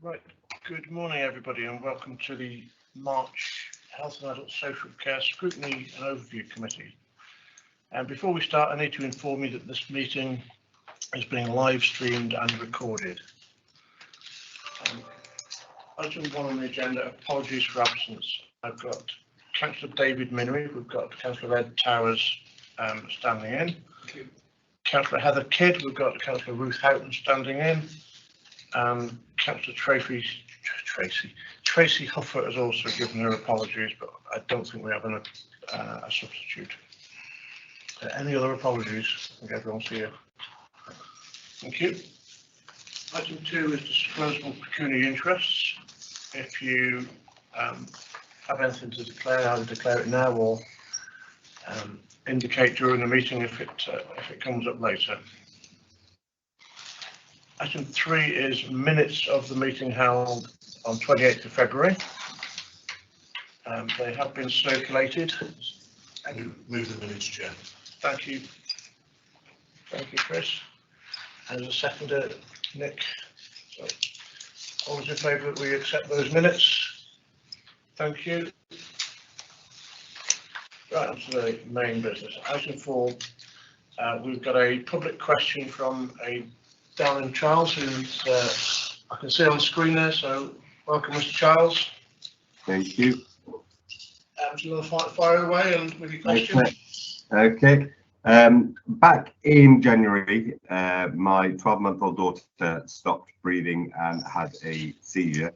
Right, good morning everybody and welcome to the March Health and Adult Social Care Scrutiny and Overview Committee. And before we start, I need to inform you that this meeting is being live streamed and recorded. Item 1 on the agenda, apologies for absence. I've got Councillor David Minnery, we've got Councillor Ed Towers standing in. Councillor Heather Kidd, we've got Councillor Ruth Houghton standing in. Councillor Tracy Huffer has also given her apologies, but I don't think we have a substitute. Any other apologies? I think everyone's here. Thank you. Item 2 is disclosable pecuniary interests. If you have anything to declare, either declare it now or indicate during the meeting if it comes up later. Item 3 is minutes of the meeting held on 28th of February. They have been circulated. Move the minutes, Chair. Thank you. Thank you, Chris. And as a seconder, Nick. So, all those in favour that we accept those minutes? Thank you. Right, on to the main business. Item 4, we've got a public question from a Darren Charles, who I can see on the screen there, so welcome Mr. Charles. Thank you. Do you want to fire away and with your question? Okay. Back in January, my 12-month-old daughter stopped breathing and had a seizure,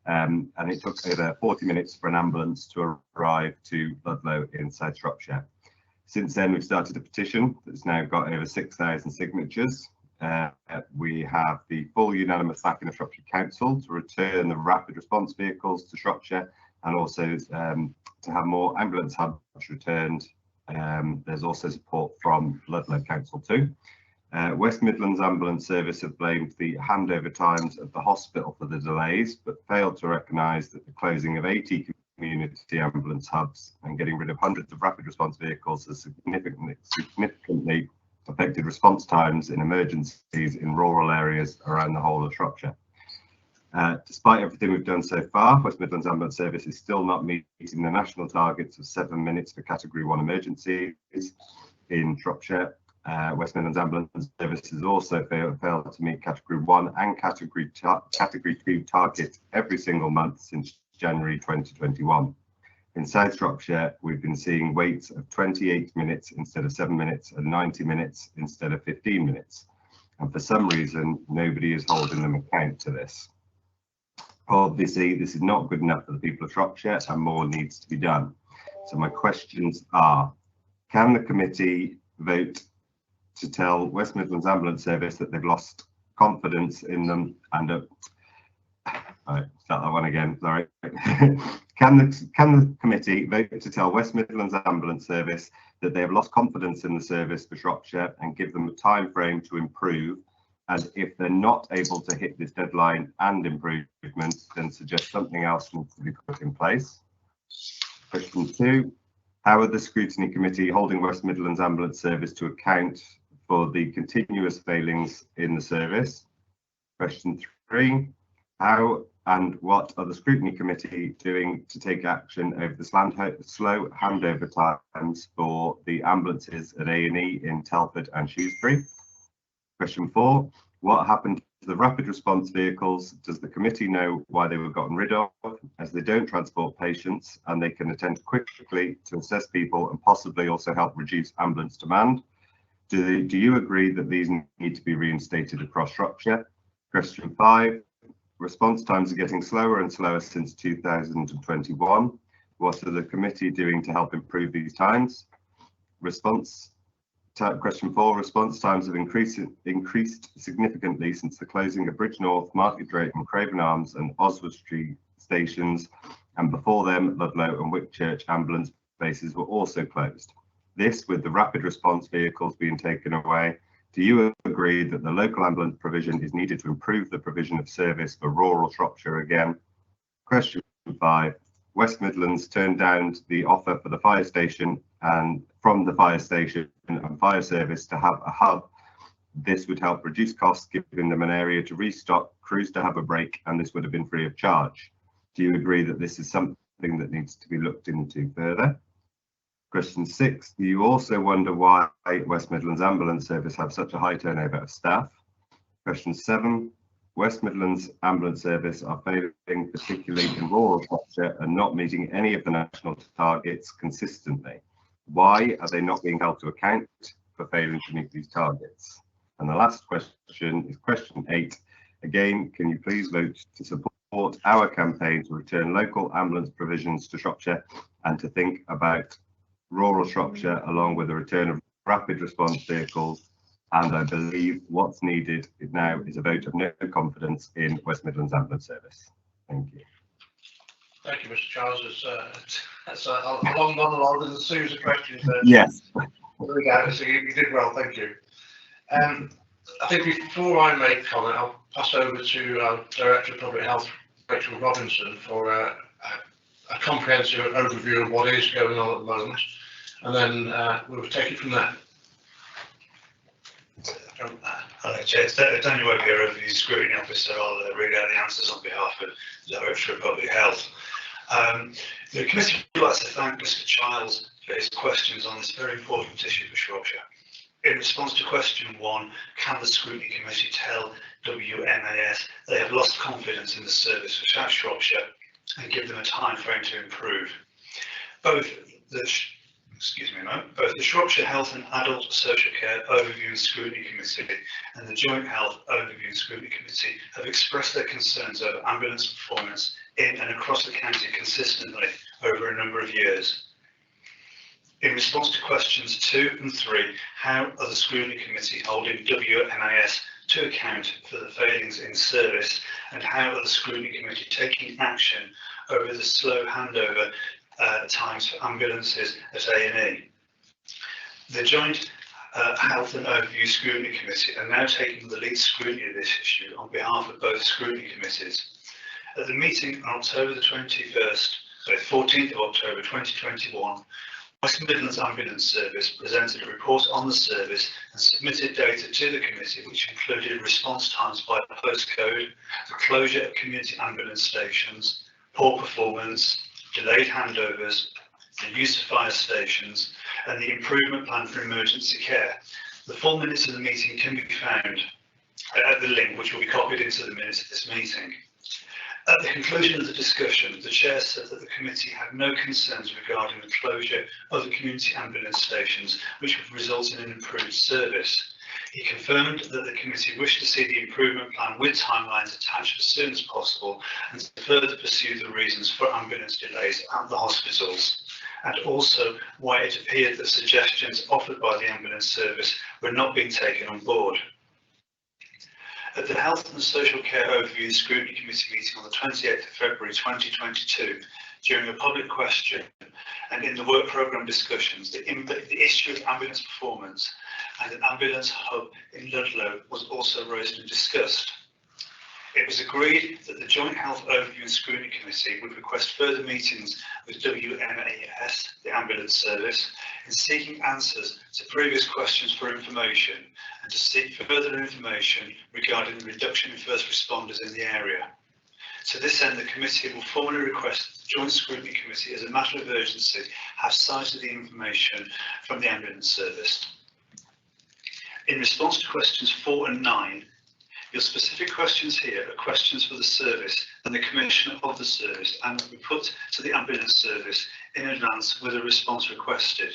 and it took over 40 minutes for an ambulance to arrive to Ludlow in South Shropshire. Since then, we've started a petition that's now got over 6,000 signatures. We have the full unanimous backing of Shropshire Council to return the rapid response vehicles to Shropshire, and also to have more ambulance hubs returned. There's also support from Ludlow Council too. West Midlands Ambulance Service have blamed the handover times of the hospital for the delays, but failed to recognise that the closing of 80 community ambulance hubs and getting rid of hundreds of rapid response vehicles has significantly affected response times in emergencies in rural areas around the whole of Shropshire. Despite everything we've done so far, West Midlands Ambulance Service is still not meeting the national targets of 7 minutes for Category 1 emergencies in Shropshire. West Midlands Ambulance Service has also failed to meet Category 1 and Category 2 targets every single month since January 2021. In South Shropshire, we've been seeing waits of 28 minutes instead of 7 minutes and 90 minutes instead of 15 minutes. And for some reason, nobody is holding them account to this. Obviously, this is not good enough for the people of Shropshire and more needs to be done. So my questions are, can the committee vote to tell West Midlands Ambulance Service that they've lost confidence in them and right, start that one again, sorry. Can the committee vote to tell West Midlands Ambulance Service that they have lost confidence in the service for Shropshire and give them a time frame to improve? And if they're not able to hit this deadline and improvement, then suggest something else needs to be put in place. Question 2, how are the Scrutiny Committee holding West Midlands Ambulance Service to account for the continuous failings in the service? Question 3, how and what are the Scrutiny Committee doing to take action over the slow handover times for the ambulances at A&E in Telford and Shrewsbury? Question 4, what happened to the rapid response vehicles? Does the committee know why they were gotten rid of, as they don't transport patients and they can attend quickly to assess people and possibly also help reduce ambulance demand? Do you agree that these need to be reinstated across Shropshire? Question 5, response times are getting slower and slower since 2021. What are the committee doing to help improve these times? Question 4, response times have increased significantly since the closing of Bridge North, Market Drayton, and Craven Arms and Oswald Street stations, and before them Ludlow and Whitchurch ambulance bases were also closed. This with the rapid response vehicles being taken away. Do you agree that the local ambulance provision is needed to improve the provision of service for rural Shropshire again? Question 5, West Midlands turned down the offer for the fire station and from the fire station and fire service to have a hub This would help reduce costs, giving them an area to restock, crews to have a break, and this would have been free of charge. Do you agree that this is something that needs to be looked into further? Question 6, do you also wonder why West Midlands Ambulance Service have such a high turnover of staff? Question 7, West Midlands Ambulance Service are failing, particularly in rural Shropshire, and not meeting any of the national targets consistently. Why are they not being held to account for failing to meet these targets? And the last question is question 8. Again, can you please vote to support our campaign to return local ambulance provisions to Shropshire and to think about rural Shropshire along with the return of rapid response vehicles? And I believe what's needed now is a vote of no confidence in West Midlands Ambulance Service. Thank you. Thank you, Mr. Charles. It's a long monologue and a series of questions there. Yes. So you did well, thank you. I think before I make comment, I'll pass over to our Director of Public Health, Rachel Robinson, for a comprehensive overview of what is going on at the moment, and then we'll take it from there. Hello, Chair. It's Daniel Webb here, Overview Scrutiny Officer. I'll read out the answers on behalf of the Director of Public Health. The committee would like to thank Mr. Childs for his questions on this very important issue for Shropshire. In response to question 1, can the Scrutiny Committee tell WMAS they have lost confidence in the service for South Shropshire and give them a time frame to improve? Both the Shropshire Health and Adult Social Care Overview and Scrutiny Committee and the Joint Health Overview and Scrutiny Committee have expressed their concerns over ambulance performance in and across the county consistently over a number of years. In response to questions 2 and 3, how are the Scrutiny Committee holding WMAS to account for the failings in service, and how are the Scrutiny Committee taking action over the slow handover times for ambulances at A&E? The Joint Health and Overview Scrutiny Committee are now taking the lead scrutiny of this issue on behalf of both scrutiny committees. At the meeting on October the 14th of October 2021, West Midlands Ambulance Service presented a report on the service and submitted data to the committee, which included response times by postcode, the closure of community ambulance stations, poor performance, delayed handovers, the use of fire stations, and the improvement plan for emergency care. The full minutes of the meeting can be found at the link, which will be copied into the minutes of this meeting. At the conclusion of the discussion, the Chair said that the committee had no concerns regarding the closure of the community ambulance stations, which would result in an improved service. He confirmed that the committee wished to see the improvement plan with timelines attached as soon as possible and to further pursue the reasons for ambulance delays at the hospitals, and also why it appeared that suggestions offered by the ambulance service were not being taken on board. At the Health and Social Care Overview and Scrutiny Committee meeting on the 28th of February 2022, during a public question and in the work programme discussions, the issue of ambulance performance and an ambulance hub in Ludlow was also raised and discussed. It was agreed that the Joint Health Overview and Scrutiny Committee would request further meetings with WMAS, the ambulance service, in seeking answers to previous questions for information and to seek further information regarding the reduction in first responders in the area. To this end, the committee will formally request the Joint Scrutiny Committee, as a matter of urgency, have sight of the information from the ambulance service. In response to questions 4 and 9, your specific questions here are questions for the service and the commissioner of the service and will be put to the ambulance service in advance with a response requested.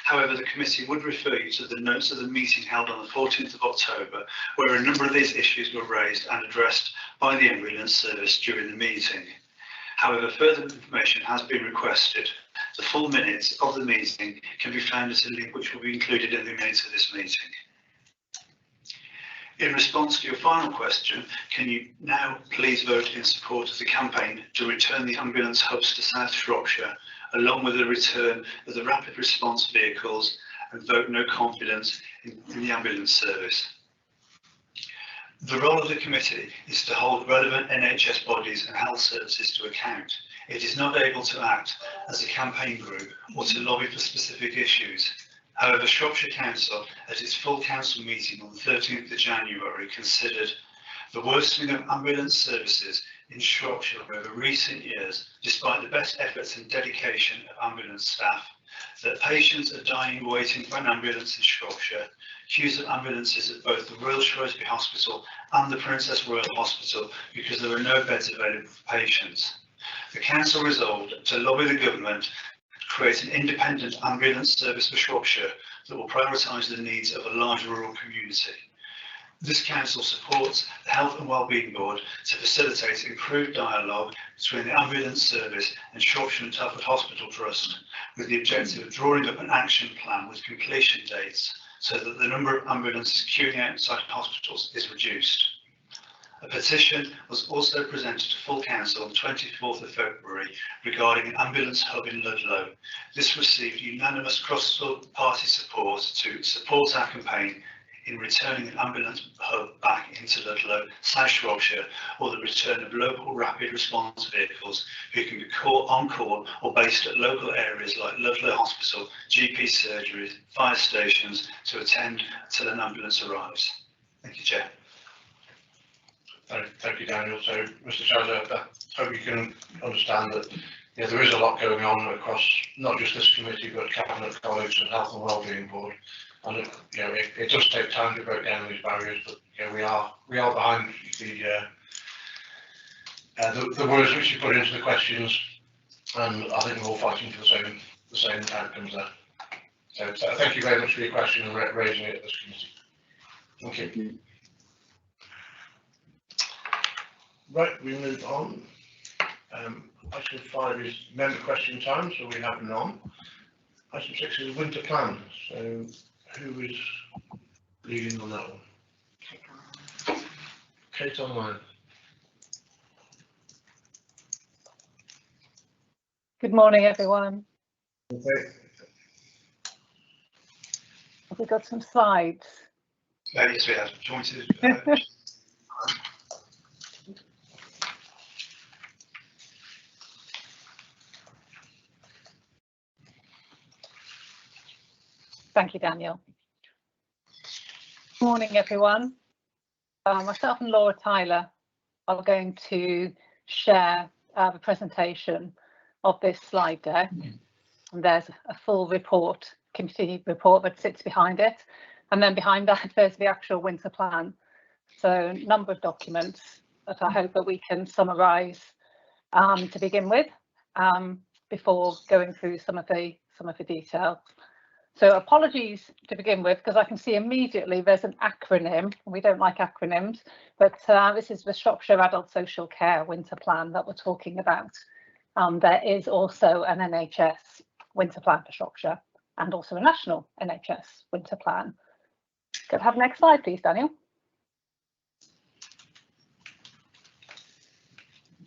However, the committee would refer you to the notes of the meeting held on the 14th of October, where a number of these issues were raised and addressed by the ambulance service during the meeting. However, further information has been requested. The full minutes of the meeting can be found at a link which will be included in the minutes of this meeting. In response to your final question, can you now please vote in support of the campaign to return the ambulance hubs to South Shropshire, along with the return of the rapid response vehicles, and vote no confidence in the ambulance service? The role of the committee is to hold relevant NHS bodies and health services to account. It is not able to act as a campaign group or to lobby for specific issues. However, Shropshire Council, at its full council meeting on the 13th of January, considered the worsening of ambulance services in Shropshire over recent years, despite the best efforts and dedication of ambulance staff, that patients are dying waiting for an ambulance in Shropshire, queues of ambulances at both the Royal Shrewsbury Hospital and the Princess Royal Hospital because there are no beds available for patients. The council resolved to lobby the government to create an independent ambulance service for Shropshire that will prioritise the needs of a large rural community. This council supports the Health and Wellbeing Board to facilitate improved dialogue between the ambulance service and Shropshire and Telford Hospital Trust, with the objective of drawing up an action plan with completion dates so that the number of ambulances queuing outside hospitals is reduced. A petition was also presented to full council on 24th of February regarding an ambulance hub in Ludlow. This received unanimous cross-party support to support our campaign in returning an ambulance hub back into Ludlow, South Shropshire, or the return of local rapid response vehicles who can be on call or based at local areas like Ludlow Hospital, GP surgeries, fire stations to attend until an ambulance arrives. Thank you, Chair. Thank you, Daniel. So, Mr. Chair, I hope you can understand that there is a lot going on across not just this committee, but Cabinet College and Health and Wellbeing Board. And it does take time to break down these barriers, but we are behind the words which you put into the questions, and I think we're all fighting for the same outcomes there. So thank you very much for your question and raising it at this committee. Thank you. Right, we move on. Item 5 is member question time, so we have none. Item 6 is winter plan. So who is leading on that one? Kate online. Good morning, everyone. Okay. Have we got some slides? Yes, we have. Do you want to? Thank you, Daniel. Good morning, everyone. Myself and Laura Tyler are going to share the presentation of this slide deck. And there's a full report, committee report that sits behind it. And then behind that, there's the actual winter plan. So a number of documents that I hope that we can summarise to begin with before going through some of the detail. So apologies to begin with, because I can see immediately there's an acronym. We don't like acronyms, but this is the Shropshire Adult Social Care Winter Plan that we're talking about. There is also an NHS Winter Plan for Shropshire and also a national NHS Winter Plan. Could I have next slide, please, Daniel?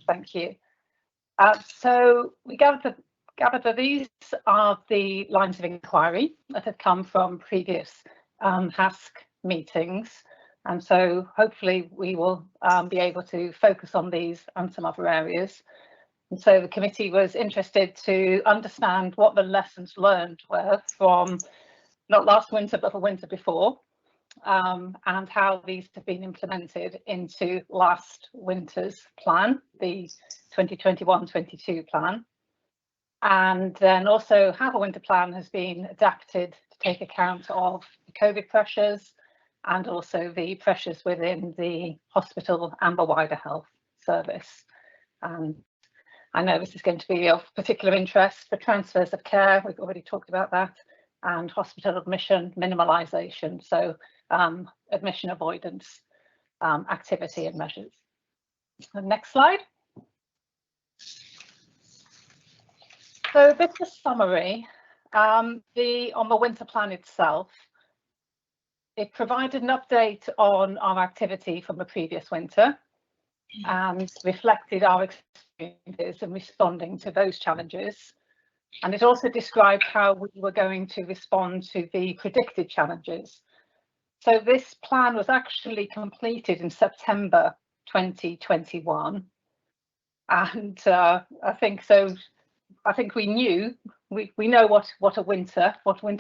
Thank you. So we gathered that these are the lines of inquiry that have come from previous HASC meetings, and so hopefully we will be able to focus on these and some other areas. And so the committee was interested to understand what the lessons learned were from not last winter but the winter before, and how these have been implemented into last winter's plan, the 2021-22 plan. And then also how the winter plan has been adapted to take account of the COVID pressures and also the pressures within the hospital and the wider health service. I know this is going to be of particular interest for transfers of care. We've already talked about that, and hospital admission minimalisation, so admission avoidance activity and measures. The next slide. So this is a summary. On the winter plan itself, it provided an update on our activity from the previous winter and reflected our experiences in responding to those challenges. And it also described how we were going to respond to the predicted challenges. So this plan was actually completed in September 2021. And I think we knew we know what winter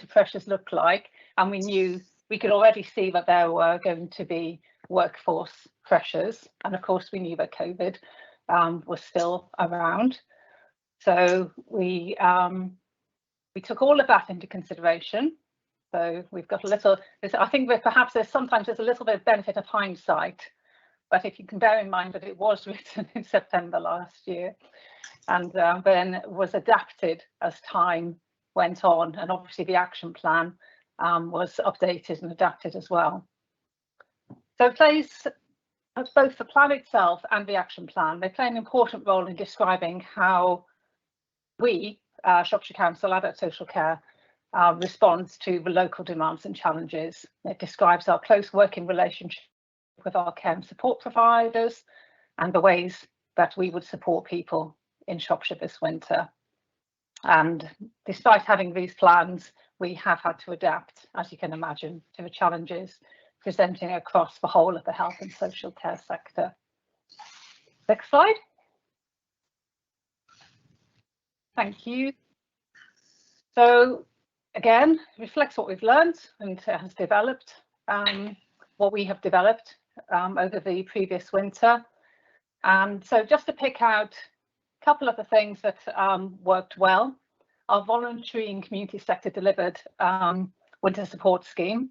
pressures look like, and we knew we could already see that there were going to be workforce pressures, and of course we knew that COVID was still around. So we took all of that into consideration. So we've got a little, I think that perhaps sometimes there's a little bit of benefit of hindsight, but if you can bear in mind that it was written in September last year, and then was adapted as time went on, and obviously the action plan was updated and adapted as well. So it plays, both the plan itself and the action plan, they play an important role in describing how we, Shropshire Council Adult Social Care, responds to the local demands and challenges. It describes our close working relationship with our care and support providers and the ways that we would support people in Shropshire this winter. And despite having these plans, we have had to adapt, as you can imagine, to the challenges presenting across the whole of the health and social care sector. Next slide. Thank you. So again, reflects what we've learned and has developed, what we have developed over the previous winter. And so just to pick out a couple of the things that worked well, our voluntary and community sector delivered winter support scheme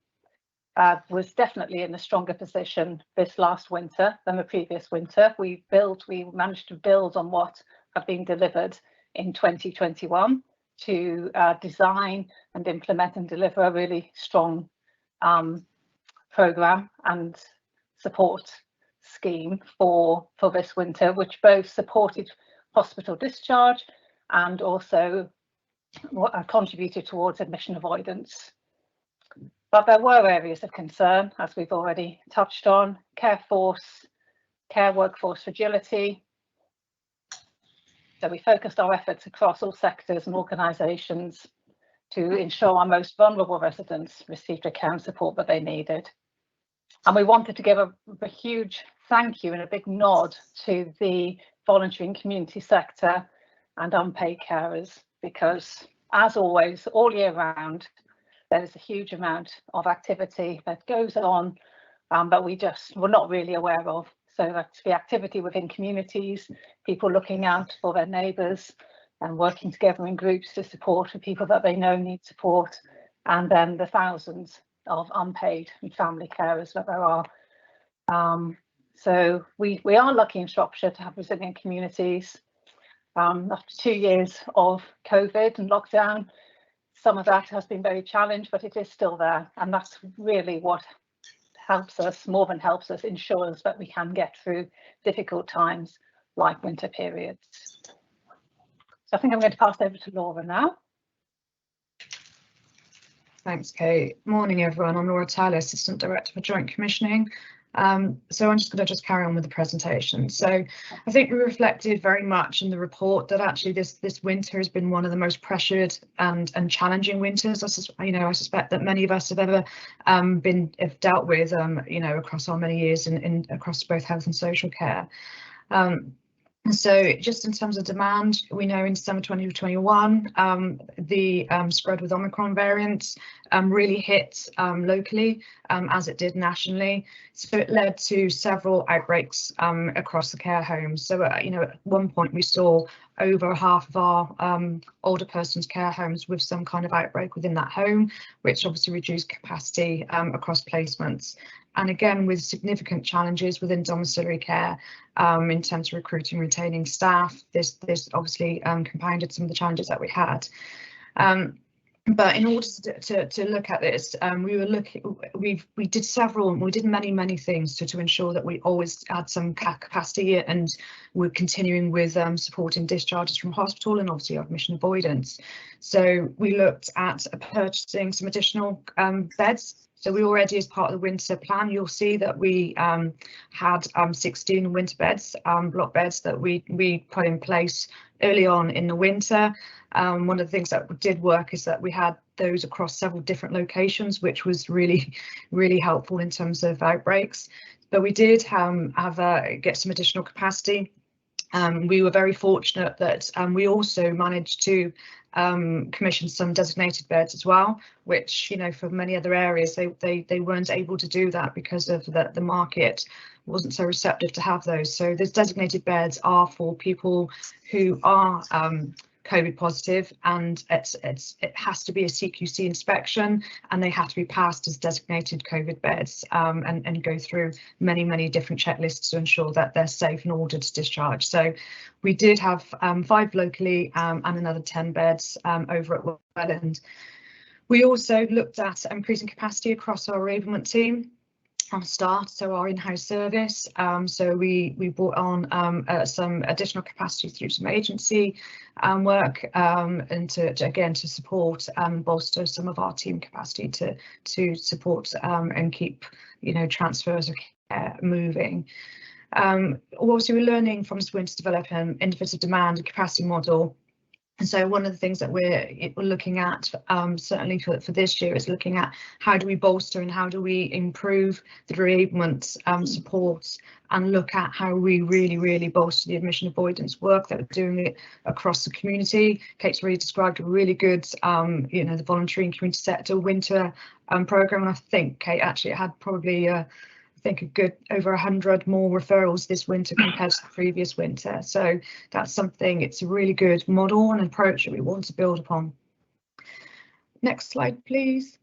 was definitely in a stronger position this last winter than the previous winter. We managed to build on what had been delivered in 2021 to design and implement and deliver a really strong programme and support scheme for this winter, which both supported hospital discharge and also contributed towards admission avoidance. But there were areas of concern, as we've already touched on: care workforce fragility. So we focused our efforts across all sectors and organisations to ensure our most vulnerable residents received the care and support that they needed. And we wanted to give a huge thank you and a big nod to the voluntary and community sector and unpaid carers, because as always, all year round, there's a huge amount of activity that goes on that we just were not really aware of. So that's the activity within communities, people looking out for their neighbours and working together in groups to support the people that they know need support, and then the thousands of unpaid and family carers that there are. So we are lucky in Shropshire to have resilient communities. After 2 years of COVID and lockdown, some of that has been very challenged, but it is still there, and that's really what helps us, more than helps us, ensures that we can get through difficult times like winter periods. So I think I'm going to pass over to Laura now. Thanks, Kate. Morning, everyone. I'm Laura Tyler, Assistant Director for Joint Commissioning. So I'm just going to carry on with the presentation. So I think we reflected very much in the report that actually this winter has been one of the most pressured and challenging winters. I suspect that many of us have ever have dealt with, across our many years across both health and social care. So just in terms of demand, we know in December 2021, the spread with Omicron variants really hit locally, as it did nationally. So it led to several outbreaks across the care homes. So, at one point we saw over half of our older persons care homes with some kind of outbreak within that home, which obviously reduced capacity across placements. And again, with significant challenges within domiciliary care in terms of recruiting and retaining staff, this obviously compounded some of the challenges that we had. But in order to look at this, we did many things to ensure that we always had some capacity, and we're continuing with supporting discharges from hospital and obviously admission avoidance. So we looked at purchasing some additional beds. So we already, as part of the winter plan, you'll see that we had 16 winter beds, block beds that we put in place early on in the winter. One of the things that did work is that we had those across several different locations, which was really helpful in terms of outbreaks. But we did get some additional capacity We were very fortunate that we also managed to commission some designated beds as well, which, you know, for many other areas they weren't able to do that because of the market wasn't so receptive to have those. So those designated beds are for people who are COVID positive, and it has to be a CQC inspection, and they have to be passed as designated COVID beds, and go through many different checklists to ensure that they're safe and ordered to discharge. So we did have 5 locally and another 10 beds over at Wellbeing. We also looked at increasing capacity across our enablement team on start, so our in-house service. So we brought on some additional capacity through some agency work, and to support and bolster some of our team capacity to support and keep, you know, transfers of care moving. Obviously we're learning from this winter to develop an individual demand and capacity model. And so one of the things that we're looking at, certainly for this year, is looking at how do we bolster and how do we improve the bereavement support, and look at how we really bolster the admission avoidance work that we're doing it across the community. Kate's really described a really good, you know, the voluntary and community sector winter programme, and I think Kate actually had probably I think a good over 100 more referrals this winter compared to the previous winter. So that's something, it's a really good model and approach that we want to build upon. Next slide, please.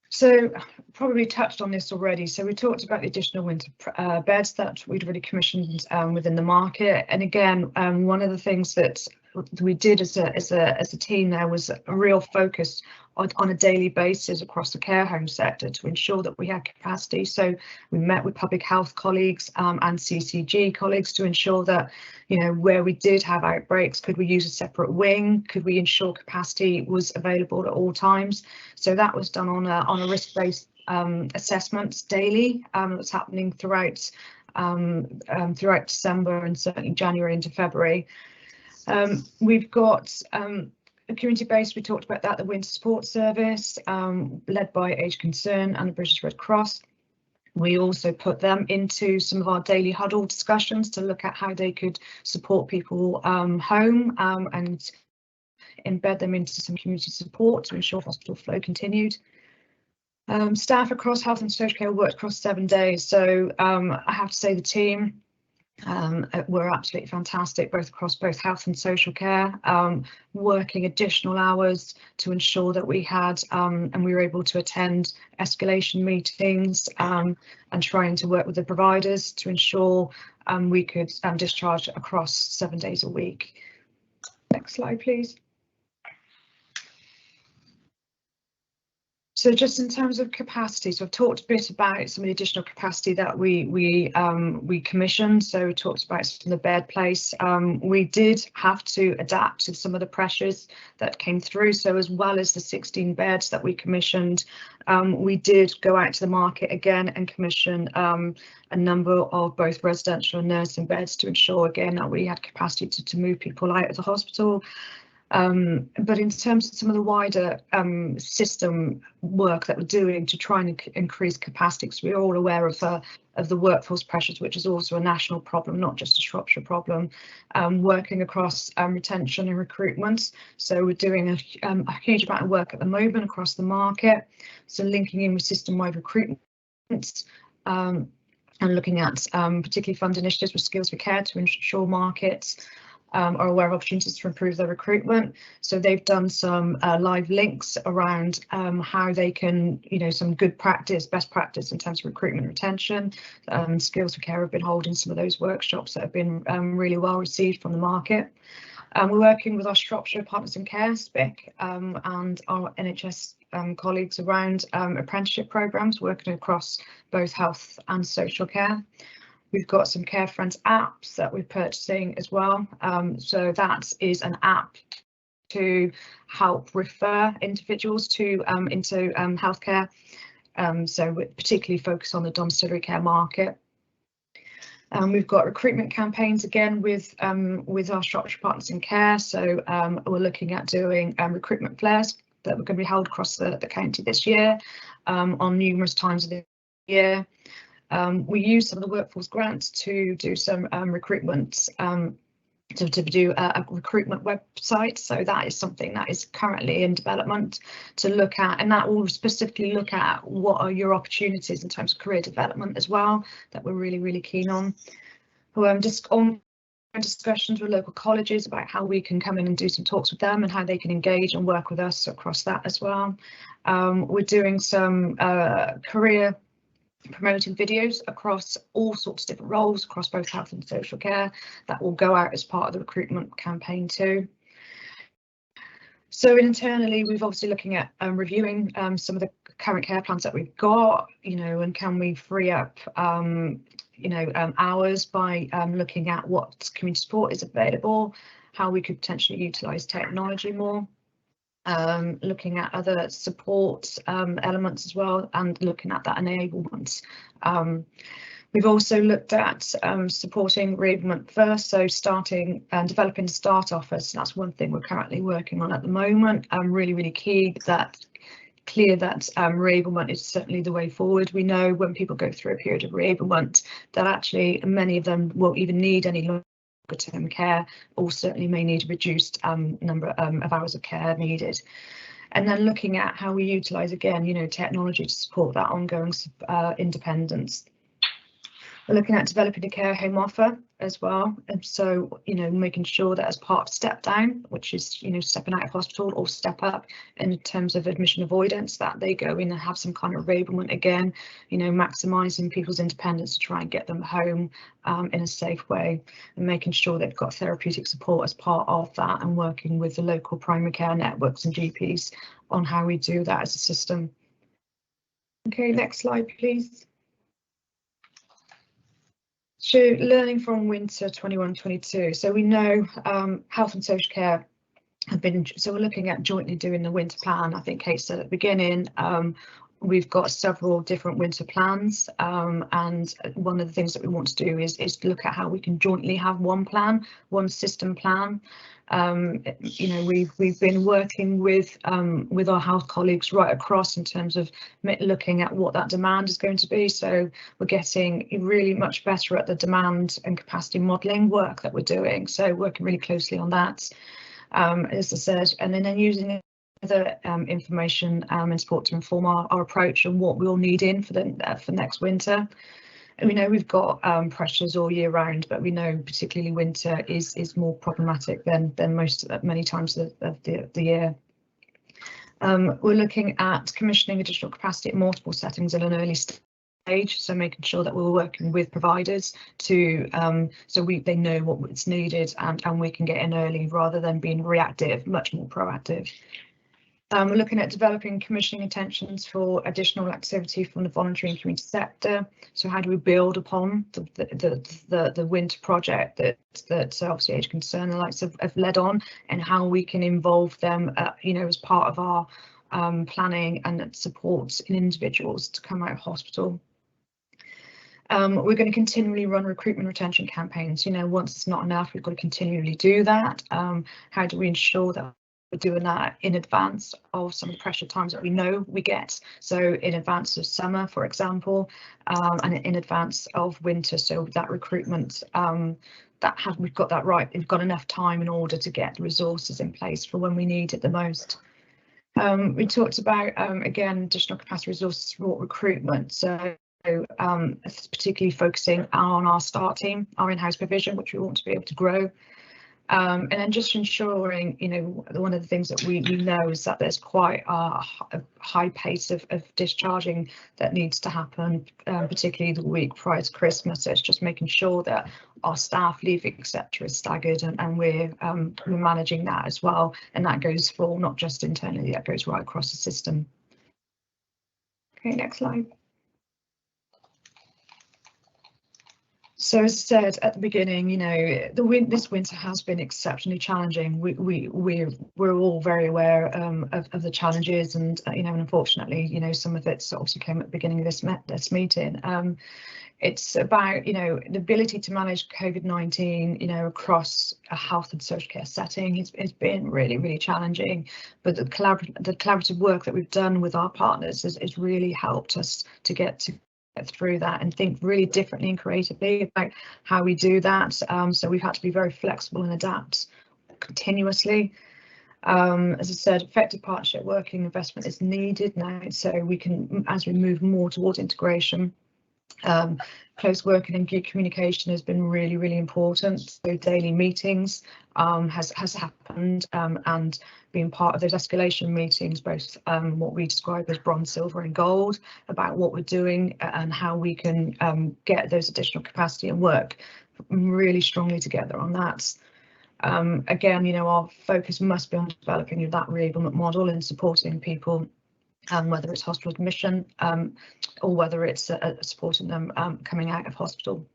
So probably touched on this already. So we talked about the additional winter beds that we'd already commissioned within the market. And again, one of the things that we did as a team there was a real focus on a daily basis across the care home sector to ensure that we had capacity. So we met with public health colleagues and CCG colleagues to ensure that, you know, where we did have outbreaks, could we use a separate wing? Could we ensure capacity was available at all times? So that was done on a risk-based assessments daily. That's happening throughout December and certainly January into February. We've got community-based, we talked about that, the Winter Support Service, led by Age Concern and the British Red Cross. We also put them into some of our daily huddle discussions to look at how they could support people home and embed them into some community support to ensure hospital flow continued. Staff across health and social care worked across 7 days, so I have to say the team were absolutely fantastic, both across both health and social care, working additional hours to ensure that we had and we were able to attend escalation meetings and trying to work with the providers to ensure we could discharge across 7 days a week. Next slide, please. So just in terms of capacity, so I've talked a bit about some of the additional capacity that we commissioned. So we talked about some of the bed place. We did have to adapt to some of the pressures that came through. So as well as the 16 beds that we commissioned, we did go out to the market again and commission a number of both residential and nursing beds to ensure again that we had capacity to move people out of the hospital. But in terms of some of the wider system work that we're doing to try and increase capacity, because we're all aware of the workforce pressures, which is also a national problem, not just a Shropshire problem, working across retention and recruitment. So we're doing a huge amount of work at the moment across the market, so linking in with system-wide recruitment and looking at particularly fund initiatives with Skills for Care to ensure markets are aware of opportunities to improve their recruitment. So they've done some live links around how they can, you know, some good practice, best practice in terms of recruitment and retention. Skills for Care have been holding some of those workshops that have been really well received from the market. We're working with our Shropshire Partners in Care, SPIC, and our NHS colleagues around apprenticeship programmes, working across both health and social care. We've got some Care Friends apps that we're purchasing as well. So that is an app to help refer individuals to into healthcare. So we're particularly focused on the domiciliary care market. We've got recruitment campaigns again with our Shropshire Partners in Care. So we're looking at doing recruitment fairs that we're going to be held across the county this year on numerous times of the year. We use some of the workforce grants to do some recruitment, to do a recruitment website. So that is something that is currently in development to look at, and that will specifically look at what are your opportunities in terms of career development as well, that we're really keen on. Just on discussions with local colleges about how we can come in and do some talks with them and how they can engage and work with us across that as well. We're doing some career promoting videos across all sorts of different roles across both health and social care that will go out as part of the recruitment campaign too. So internally, we've obviously looking at reviewing some of the current care plans that we've got, and can we free up hours by looking at what community support is available, how we could potentially utilise technology more. Looking at other support elements as well, and looking at that enablement. We've also looked at supporting bereavement first, so starting and developing the start offers. That's one thing we're currently working on at the moment. Really key that clear that bereavement is certainly the way forward. We know when people go through a period of bereavement that actually many of them won't even need any term care, or certainly may need a reduced number of hours of care needed. And then looking at how we utilise again, technology to support that ongoing independence. We're looking at developing a care home offer as well, and so making sure that as part of step down, which is stepping out of hospital, or step up in terms of admission avoidance, that they go in and have some kind of bereavement again, maximising people's independence to try and get them home in a safe way, and making sure they've got therapeutic support as part of that, and working with the local primary care networks and GPs on how we do that as a system. Okay, next slide please. So learning from winter 21-22. So we know health and social care have been, so we're looking at jointly doing the winter plan. I think Kate said at the beginning, we've got several different winter plans, and one of the things that we want to do is look at how we can jointly have one plan, one system plan. We've been working with our health colleagues right across in terms of looking at what that demand is going to be. So we're getting really much better at the demand and capacity modelling work that we're doing. So working really closely on that, as I said, and then using other information and support to inform our approach and what we'll need in for next winter. And we know we've got pressures all year round, but we know particularly winter is more problematic than many times of the year. We're looking at commissioning additional capacity at multiple settings in an early stage, so making sure that we're working with providers to so they know what's needed, and we can get in early rather than being reactive, much more proactive. We're looking at developing commissioning intentions for additional activity from the voluntary and community sector. So how do we build upon the winter project that obviously Age Concern and likes have led on, and how we can involve them, as part of our planning and support in individuals to come out of hospital. We're going to continually run recruitment retention campaigns. Once it's not enough, we've got to continually do that. How do we ensure that we're doing that in advance of some of the pressure times that we know we get? So in advance of summer, for example, and in advance of winter, so that recruitment, we've got that right. We've got enough time in order to get the resources in place for when we need it the most. We talked about, again, additional capacity resources for recruitment. So particularly focusing on our start team, our in-house provision, which we want to be able to grow. And then just ensuring, one of the things that we know is that there's quite a high pace of discharging that needs to happen, particularly the week prior to Christmas. So it's just making sure that our staff leave, etc., is staggered, and we're managing that as well. And that goes for not just internally, that goes right across the system. Okay, next slide. So as I said at the beginning, this winter has been exceptionally challenging. We're all very aware of the challenges, and unfortunately, some of it obviously came at the beginning of this meeting. It's about the ability to manage COVID-19 across a health and social care setting. It's been really challenging, but the collaborative work that we've done with our partners has really helped us to get to through that and think really differently and creatively about how we do that. So we've had to be very flexible and adapt continuously. As I said, effective partnership working investment is needed now, so we can, as we move more towards integration, close working and good communication has been really, really important. So daily meetings has happened, and being part of those escalation meetings, both what we describe as bronze, silver and gold, about what we're doing and how we can get those additional capacity and work really strongly together on that. Again, you know, our focus must be on developing that reablement model and supporting people, whether it's hospital admission or whether it's supporting them coming out of hospital.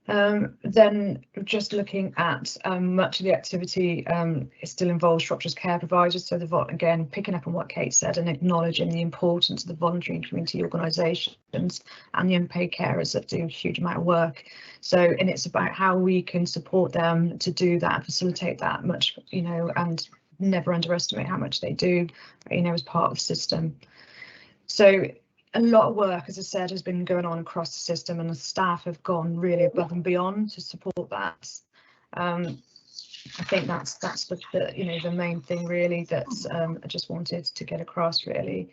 Then just looking at much of the activity, it still involves Shropshire's care providers. So again, picking up on what Kate said and acknowledging the importance of the voluntary and community organisations and the unpaid carers that do a huge amount of work. So, and it's about how we can support them to do that, facilitate that much, you know, and never underestimate how much they do, you know, as part of the system. So a lot of work, as I said, has been going on across the system, and the staff have gone really above and beyond to support that. I think that's the you know, the main thing really that I just wanted to get across really.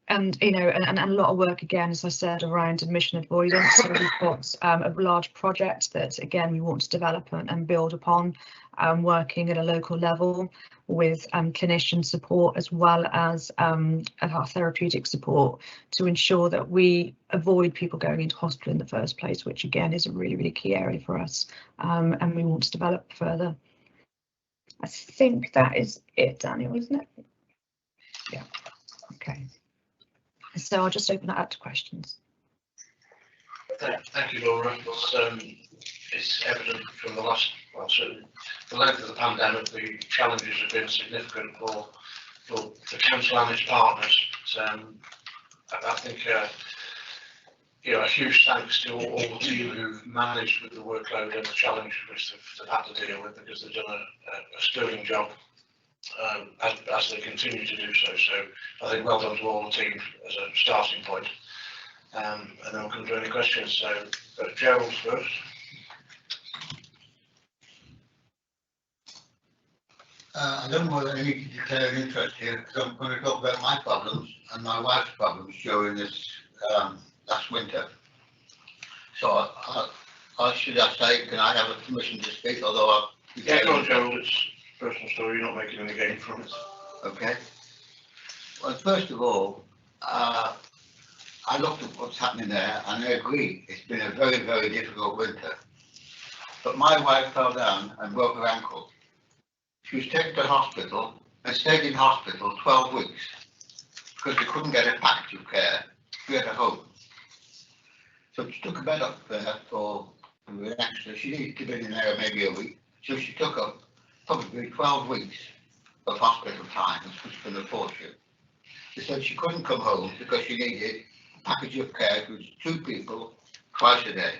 And you know, and a lot of work again, as I said, around admission avoidance. So we've got a large project that again we want to develop and build upon, working at a local level with clinician support as well as our therapeutic support to ensure that we avoid people going into hospital in the first place, which again is a really, really key area for us, and we want to develop further. I think that is it, Daniel, isn't it? Yeah. Okay. So I'll just open that up to questions. Thank you, Laura. It's evident from the last, well, certainly the length of the pandemic, the challenges have been significant for the council and its partners. I think, you know, a huge thanks to all the team who've managed with the workload and the challenges which they've had to deal with, because they've done a sterling job as they continue to do so. So I think well done to all the team as a starting point. And then we'll come to any questions. So Gerald first. I don't know whether I need to declare an interest here, because I'm going to talk about my problems and my wife's problems during this last winter. So should I say, can I have a permission to speak? Although Yeah, go on, Gerald. It's a personal story. You're not making any gain from it. Okay. Well, first of all, I looked at what's happening there, and I agree it's been a very, very difficult winter. But my wife fell down and broke her ankle. She was taken to hospital and stayed in hospital 12 weeks because they couldn't get a package of care free at her home. So she took a bed up there for an extra, she needed to be in there maybe a week. So she took up probably 12 weeks of hospital time, which was a fortune. She said she couldn't come home because she needed a package of care for 2 people twice a day.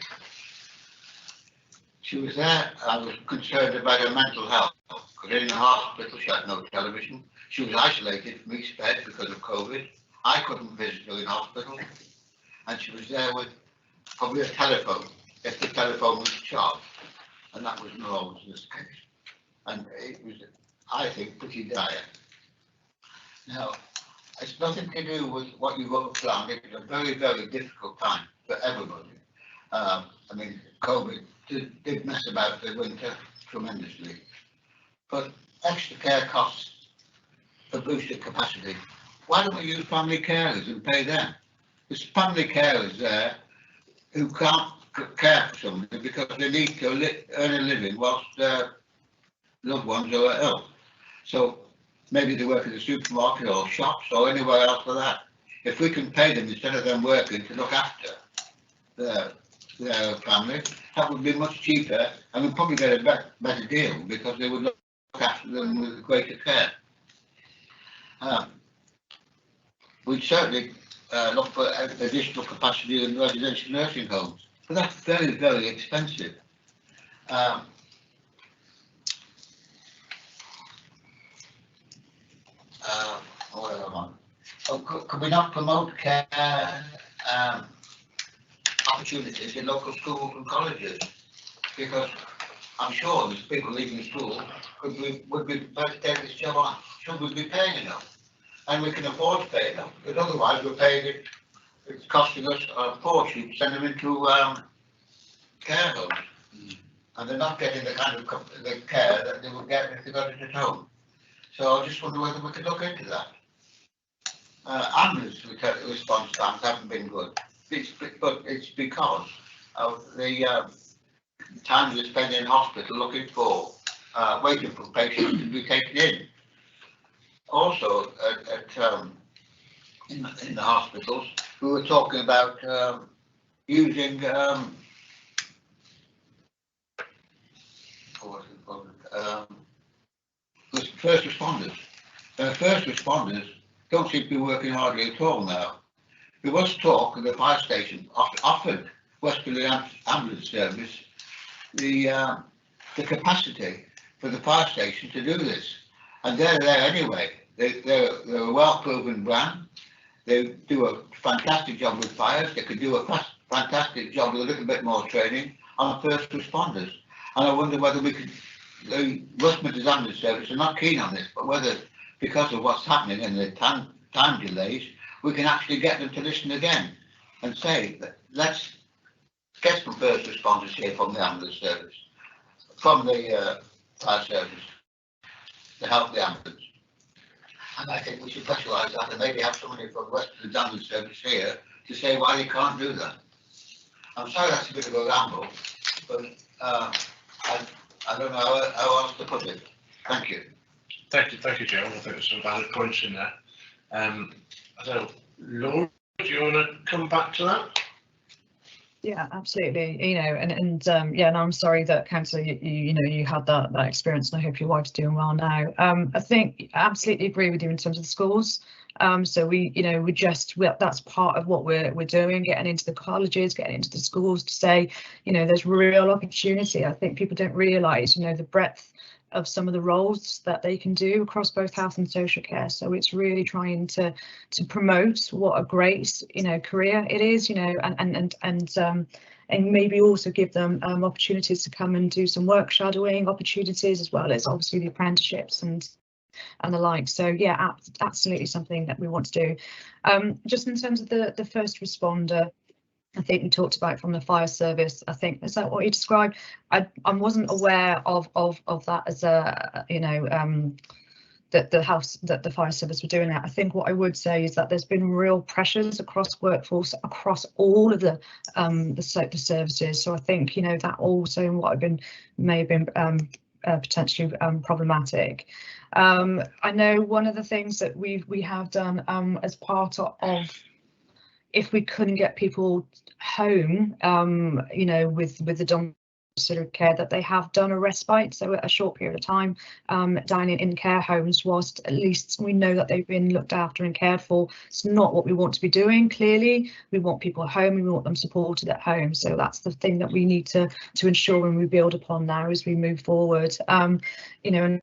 She was there. I was concerned about her mental health, because in the hospital she had no television. She was isolated from each bed because of COVID. I couldn't visit her in hospital, and she was there with probably a telephone, if the telephone was charged, and that was not always the case. And it was, I think, pretty dire. Now, it's nothing to do with what you've got planned. It was a very, very difficult time for everybody. I mean, COVID did mess about the winter tremendously. But extra care costs for boosted capacity. Why don't we use family carers and pay them? There's family carers there who can't care for somebody because they need to earn a living whilst their loved ones are ill. So maybe they work at the supermarket or shops or anywhere else for that. If we can pay them instead of them working to look after their family, that would be much cheaper, and we'd probably get a better deal because they would look after them with greater care. We'd certainly look for additional capacity in residential nursing homes, but that's very, very expensive. What am I on? Could we not promote care opportunities in local schools and colleges? Because I'm sure there's people leaving school would be prepared to take this job on. Should we be paying enough? And we can afford to pay enough, because otherwise we're paying it. It's costing us a fortune to send them into care homes, and they're not getting the kind of the care that they would get if they got it at home. So I just wonder whether we could look into that. Ambulance response times haven't been good, but it's because of the time we spend in hospital looking for, waiting for patients to be taken in. Also, in the hospitals, we were talking about using first responders. First responders don't seem to be working hardly at all now. There was talk of the fire station offered West Midlands Ambulance Service the capacity for the fire station to do this, and they're there anyway. They're a well-proven brand. They do a fantastic job with fires. They could do a fantastic job with a little bit more training on first responders. And I wonder whether we could, the West Midlands Ambulance Service are not keen on this, but whether, because of what's happening and the time delays, we can actually get them to listen again and say, let's get some first responders here from the ambulance service, from the fire service, to help the ambulance. And I think we should specialise that and maybe have somebody from West Midlands Ambulance Service here to say why they can't do that. I'm sorry that's a bit of a ramble, but I don't know how else to put it. Thank you. Thank you, Joe. I think there's some valid points in there. I don't know, Laura, do you want to come back to that? Yeah, absolutely. You know, yeah, and I'm sorry that Councillor, you had that experience, and I hope your wife's doing well now. I think I absolutely agree with you in terms of the schools. So that's part of what we're doing, getting into the colleges, getting into the schools to say, there's real opportunity. I think people don't realise, the breadth of some of the roles that they can do across both health and social care. So it's really trying to promote what a great career it is, and maybe also give them opportunities to come and do some work shadowing opportunities, as well as obviously the apprenticeships and the like. So yeah, absolutely something that we want to do. Just in terms of the first responder, I think we talked about from the fire service. I think, is that what you described? I wasn't aware of that as a that the fire service were doing that. I think what I would say is that there's been real pressures across workforce across all of the services. So I think that also may have been potentially problematic. I know one of the things that we have done as part of, if we couldn't get people home, with the domiciliary care, that they have done a respite, so a short period of time dining in care homes, whilst at least we know that they've been looked after and cared for. It's not what we want to be doing. Clearly, we want people at home, we want them supported at home. So that's the thing that we need to ensure and we build upon now as we move forward. And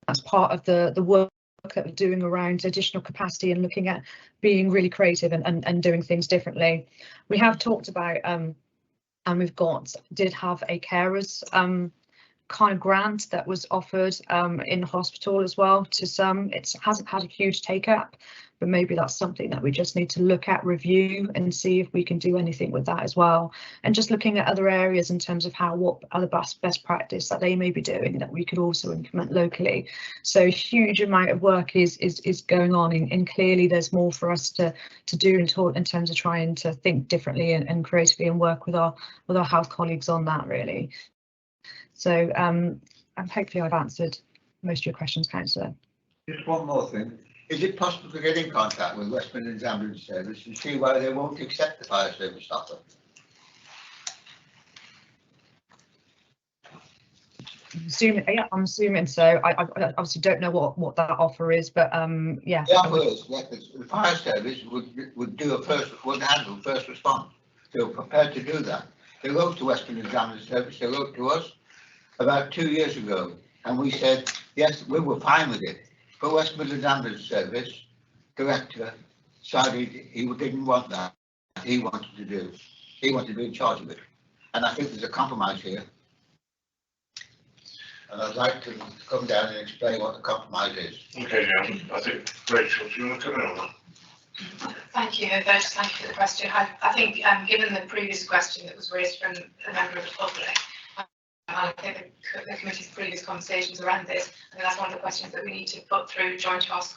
that's part of the work that we're doing around additional capacity and looking at being really creative and doing things differently. We have talked about and did have a carers kind of grant that was offered in hospital as well to some. It hasn't had a huge take up, but maybe that's something that we just need to look at, review, and see if we can do anything with that as well. And just looking at other areas in terms of what other best practice that they may be doing that we could also implement locally. So a huge amount of work is going on, and clearly there's more for us to do in terms of trying to think differently and creatively and work with our health colleagues on that, really. So hopefully I've answered most of your questions, Councillor. Just one more thing. Is it possible to get in contact with West Midlands Ambulance Service and see why they won't accept the fire service offer? I'm assuming so. I obviously don't know what that offer is, but yeah. The offer is that the fire service would handle first response. They were prepared to do that. They wrote to West Midlands Ambulance Service. They wrote to us about 2 years ago, and we said yes, we were fine with it. But West Midlands Ambulance Service director decided he didn't want that. He wanted to be in charge of it. And I think there's a compromise here. And I'd like to come down and explain what the compromise is. Okay, yeah, I think, Rachel, do you want to come in on that? Thank you, First, thank you for the question. I think, given the previous question that was raised from a member of the public, and I think the committee's previous conversations around this, I think that's one of the questions that we need to put through joint task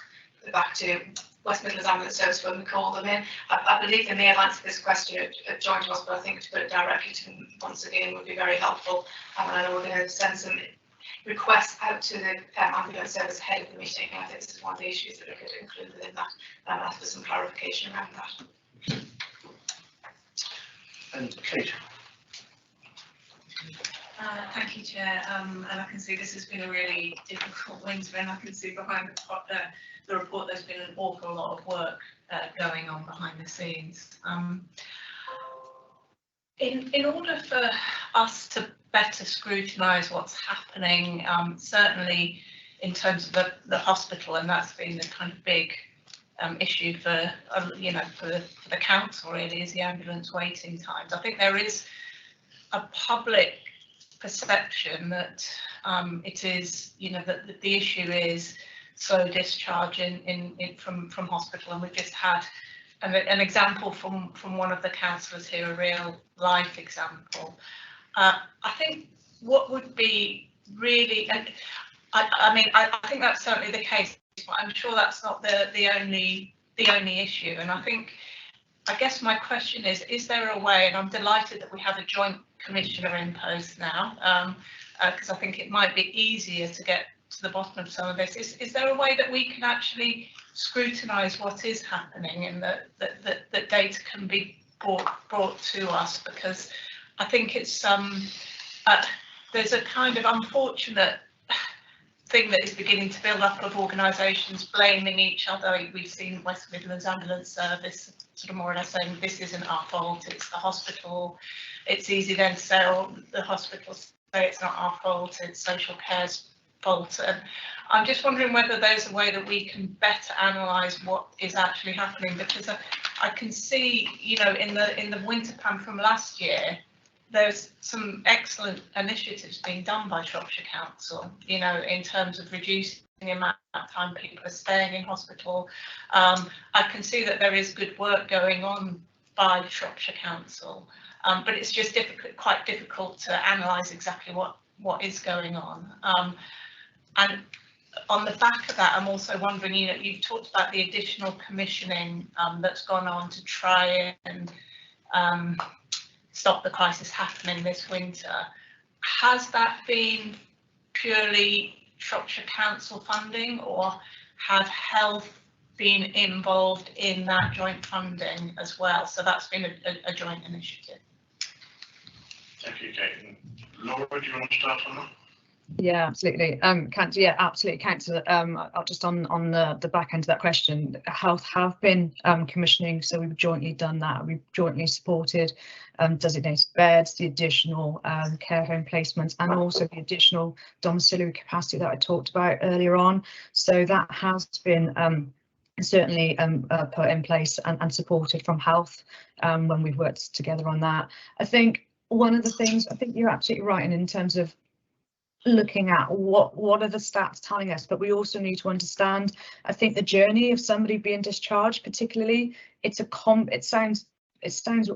back to West Midlands Ambulance Service when we call them in. I believe they may have answered this question at joint task, but I think to put it directly to them once again would be very helpful. And I know we're going to send some requests out to the ambulance service ahead of the meeting, and I think this is one of the issues that we could include within that, and ask for some clarification around that. And Kate. Thank you, Chair. And I can see this has been a really difficult winter, and I can see behind the report there's been an awful lot of work going on behind the scenes. In order for us to better scrutinise what's happening, certainly in terms of the hospital, and that's been the kind of big issue for for the council really, is the ambulance waiting times. I think there is a public perception that it is, that the issue is slow discharge from hospital, and we've just had an example from one of the councillors here, a real life example. I think what would be really, and I think that's certainly the case, but I'm sure that's not the only issue. And I guess my question is there a way, and I'm delighted that we have a joint commissioner in post now, because I think it might be easier to get to the bottom of some of this. Is there a way that we can actually scrutinise what is happening, and that data can be brought to us? Because I think it's there's a kind of unfortunate thing that is beginning to build up of organisations blaming each other. We've seen West Midlands Ambulance Service sort of more or less saying this isn't our fault, it's the hospital. It's easy then to say, oh, the hospital say it's not our fault, it's social care's fault. And I'm just wondering whether there's a way that we can better analyse what is actually happening, because I can see, in the winter plan from last year, there's some excellent initiatives being done by Shropshire Council, in terms of reducing the amount of time people are staying in hospital. I can see that there is good work going on by Shropshire Council, but it's just quite difficult to analyse exactly what is going on. And on the back of that, I'm also wondering, you've talked about the additional commissioning that's gone on to try and stop the crisis happening this winter. Has that been purely Shropshire Council funding, or have health been involved in that joint funding as well? So that's been a joint initiative. Thank you, Kate. Laura, do you want to start on that? Yeah, absolutely. Absolutely. Councillor, I'll just on the back end of that question, health have been commissioning, so we've jointly done that. We've jointly supported designated beds, the additional care home placements, and also the additional domiciliary capacity that I talked about earlier on. So that has been certainly put in place and supported from health when we've worked together on that. I think one of the things, I think you're absolutely right in terms of looking at what are the stats telling us, but we also need to understand, I think, the journey of somebody being discharged, particularly it sounds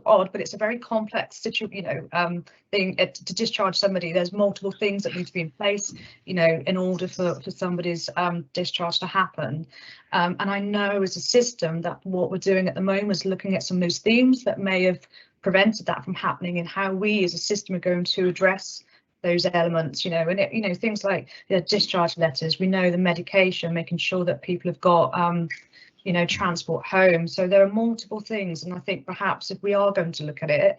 odd, but it's a very complex situation, thing to discharge somebody. There's multiple things that need to be in place, in order for somebody's discharge to happen. And I know as a system that what we're doing at the moment is looking at some of those themes that may have prevented that from happening, and how we as a system are going to address those elements, and things like the discharge letters. We know the medication, making sure that people have got transport home. So there are multiple things, and I think perhaps if we are going to look at it,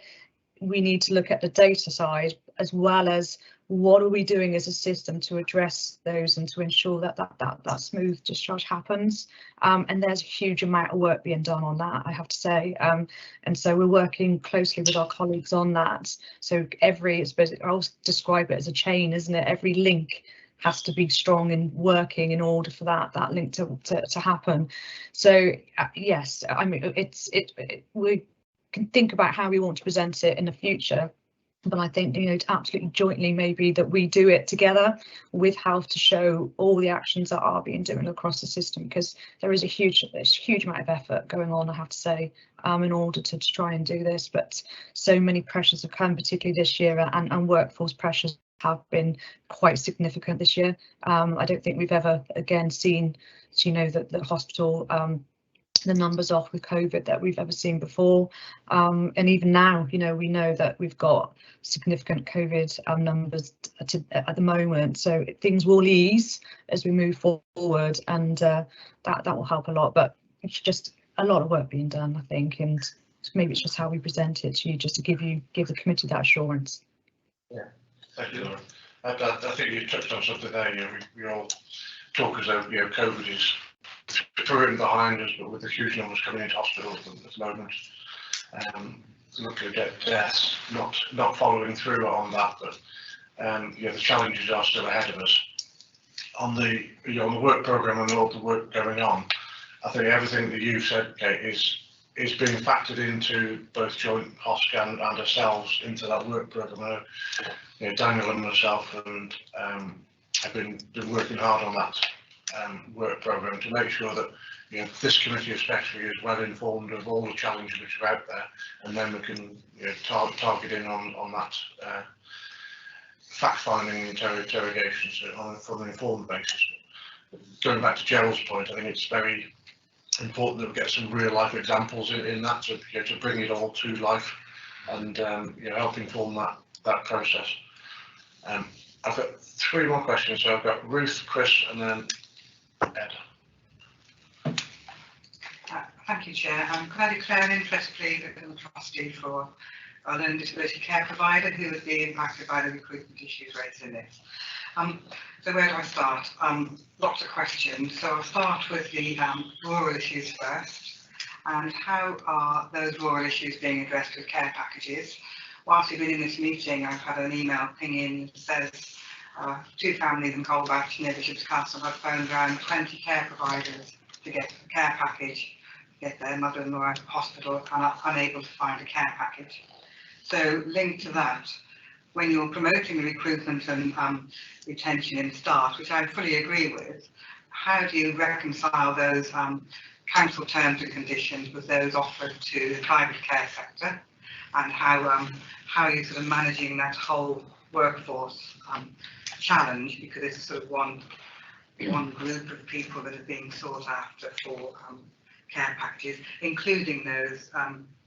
we need to look at the data side as well as what are we doing as a system to address those and to ensure that smooth discharge happens. And there's a huge amount of work being done on that, I have to say. And so we're working closely with our colleagues on that. So I suppose I'll describe it as a chain, isn't it? Every link has to be strong and working in order for that link to happen. So yes, I mean we can think about how we want to present it in the future. But I think, you know, absolutely jointly maybe that we do it together with health to show all the actions that are being done across the system, because there is a huge amount of effort going on, I have to say, in order to try and do this. But so many pressures have come, particularly this year, and workforce pressures have been quite significant this year. I don't think we've ever again seen, you know, that the hospital the numbers off with COVID that we've ever seen before, and even now, you know, we know that we've got significant COVID numbers at the moment, so things will ease as we move forward, and that will help a lot. But it's just a lot of work being done, I think, and maybe it's just how we present it to you, just to give the committee that assurance. Yeah, thank you, Laura. I think you touched on something there. You know, we all talk as though, you know, COVID is through and behind us, but with the huge numbers coming into hospital at the moment, luckily deaths not following through on that, but you know, the challenges are still ahead of us. On the work programme and all the work going on, I think everything that you've said, Kate, is being factored into both Joint HOSC and ourselves into that work programme. You know, Daniel and myself and have been working hard on that work programme to make sure that, you know, this committee especially is well informed of all the challenges which are out there, and then we can, you know, target in on that fact-finding interrogations from an informed basis. Going back to Gerald's point, I think it's very important that we get some real life examples in that to, you know, to bring it all to life and you know, help inform that process. I've got 3 more questions, so I've got Ruth, Chris, and then Ed. Thank you, Chair. Could I declare an interest, please, as a trustee for a learning disability care provider who would be impacted by the recruitment issues raised in this? So where do I start? Lots of questions. So I'll start with the rural issues first. And how are those rural issues being addressed with care packages? Whilst we've been in this meeting, I've had an email ping in that says 2 families in Colbatch near Bishop's Castle have phoned around 20 care providers to get a care package, get their mother-in-law out of hospital, and are unable to find a care package. So linked to that, when you're promoting the recruitment and retention in staff, which I fully agree with, how do you reconcile those council terms and conditions with those offered to the private care sector, and how are you sort of managing that whole workforce challenge, because it's sort of one group of people that are being sought after for care packages, including those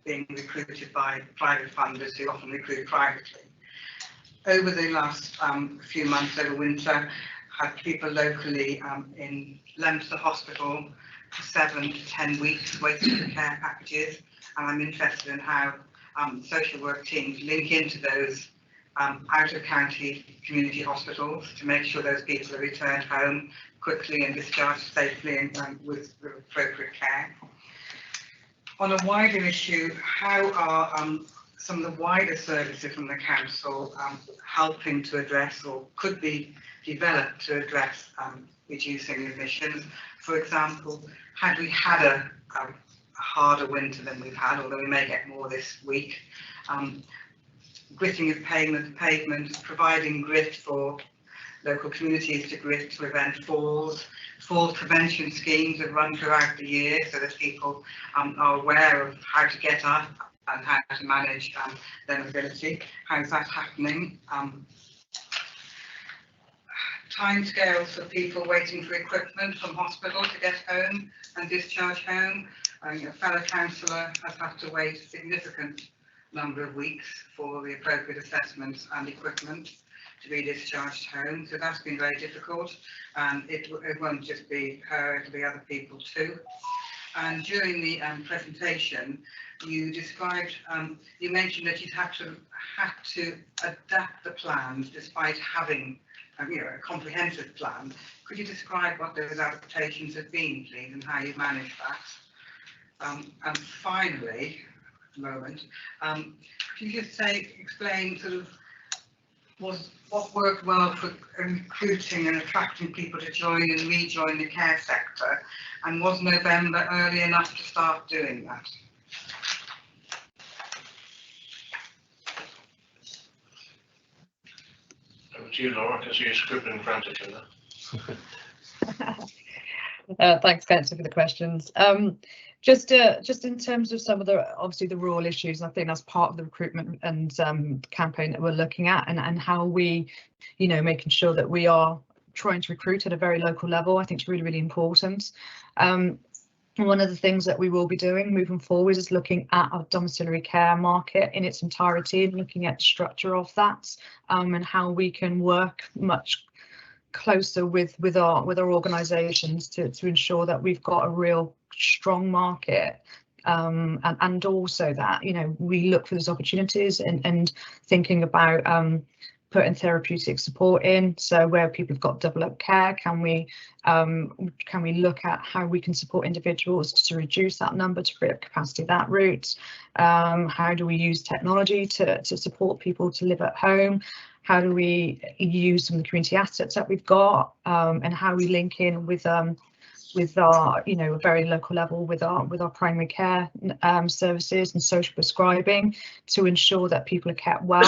being recruited by private funders who often recruit privately. Over the last few months, over winter, had people locally in Leominster Hospital for 7 to 10 weeks waiting for care packages, and I'm interested in how social work teams link into those out-of-county community hospitals to make sure those people are returned home quickly and discharged safely and with appropriate care. On a wider issue, how are some of the wider services from the council helping to address, or could be developed to address, reducing emissions? For example, had we had a harder winter than we've had, although we may get more this week, gritting of pavement, providing grit for local communities to grit to prevent falls. Fall prevention schemes that run throughout the year so that people are aware of how to get up and how to manage their mobility. How's that happening? Timescales for people waiting for equipment from hospital to get home and discharge home. A fellow councillor has had to wait a significant number of weeks for the appropriate assessments and equipment to be discharged home, so that's been very difficult, and it won't just be her, it'll be other people too. And during the presentation, you described, you mentioned that you'd had to adapt the plans despite having a comprehensive plan. Could you describe what those adaptations have been, please, and how you managed that? And finally, at the moment, could you just explain sort of what worked well for recruiting and attracting people to join and rejoin the care sector, and was November early enough to start doing that? Over to you, Laura, because you're scribbling frantically there. Thanks, Councillor, for the questions. Just in terms of some of the, obviously the rural issues, I think that's part of the recruitment and campaign that we're looking at, and how we, you know, making sure that we are trying to recruit at a very local level, I think is really, really important. One of the things that we will be doing moving forward is looking at our domiciliary care market in its entirety and looking at the structure of that, and how we can work much closer with our organisations to ensure that we've got a real strong market, and also that, you know, we look for those opportunities and thinking about putting therapeutic support in. So where people have got double up care, can we look at how we can support individuals to reduce that number, to free up capacity that route? How do we use technology to support people to live at home? How do we use some of the community assets that we've got, and how we link in with our, you know, a very local level with our primary care services and social prescribing to ensure that people are kept well.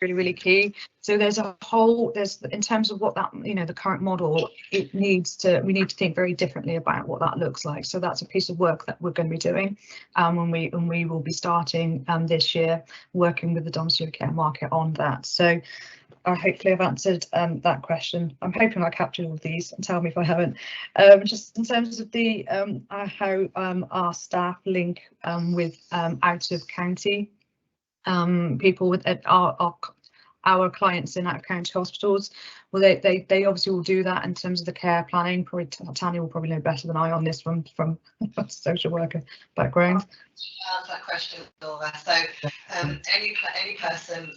Really, really key. So there's in terms of what that, you know, the current model, we need to think very differently about what that looks like. So that's a piece of work that we're going to be doing, when we will be starting this year working with the domiciliary care market on that. So hopefully I've answered that question. I'm hoping I captured all of these, and tell me if I haven't. Just in terms of the how our staff link with out of county people with our clients in out of county hospitals, well, they obviously will do that in terms of the care planning. Probably Tanya will probably know better than I on this one from a social worker background. Answer that question, Laura. So any person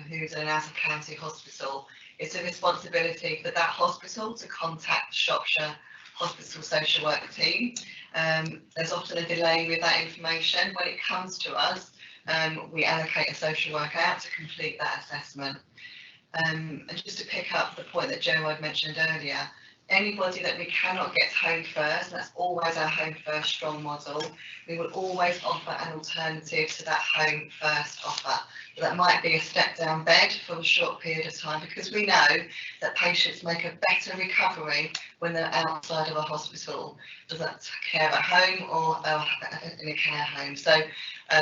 who's in an out of county hospital, it's a responsibility for that hospital to contact the Shropshire Hospital social work team. There's often a delay with that information. When it comes to us, we allocate a social worker out to complete that assessment. And just to pick up the point that Jo had mentioned earlier, anybody that we cannot get home first, and that's always our home first strong model, we will always offer an alternative to that home first offer. That might be a step down bed for a short period of time, because we know that patients make a better recovery when they're outside of a hospital, whether that's care at home or in a care home. So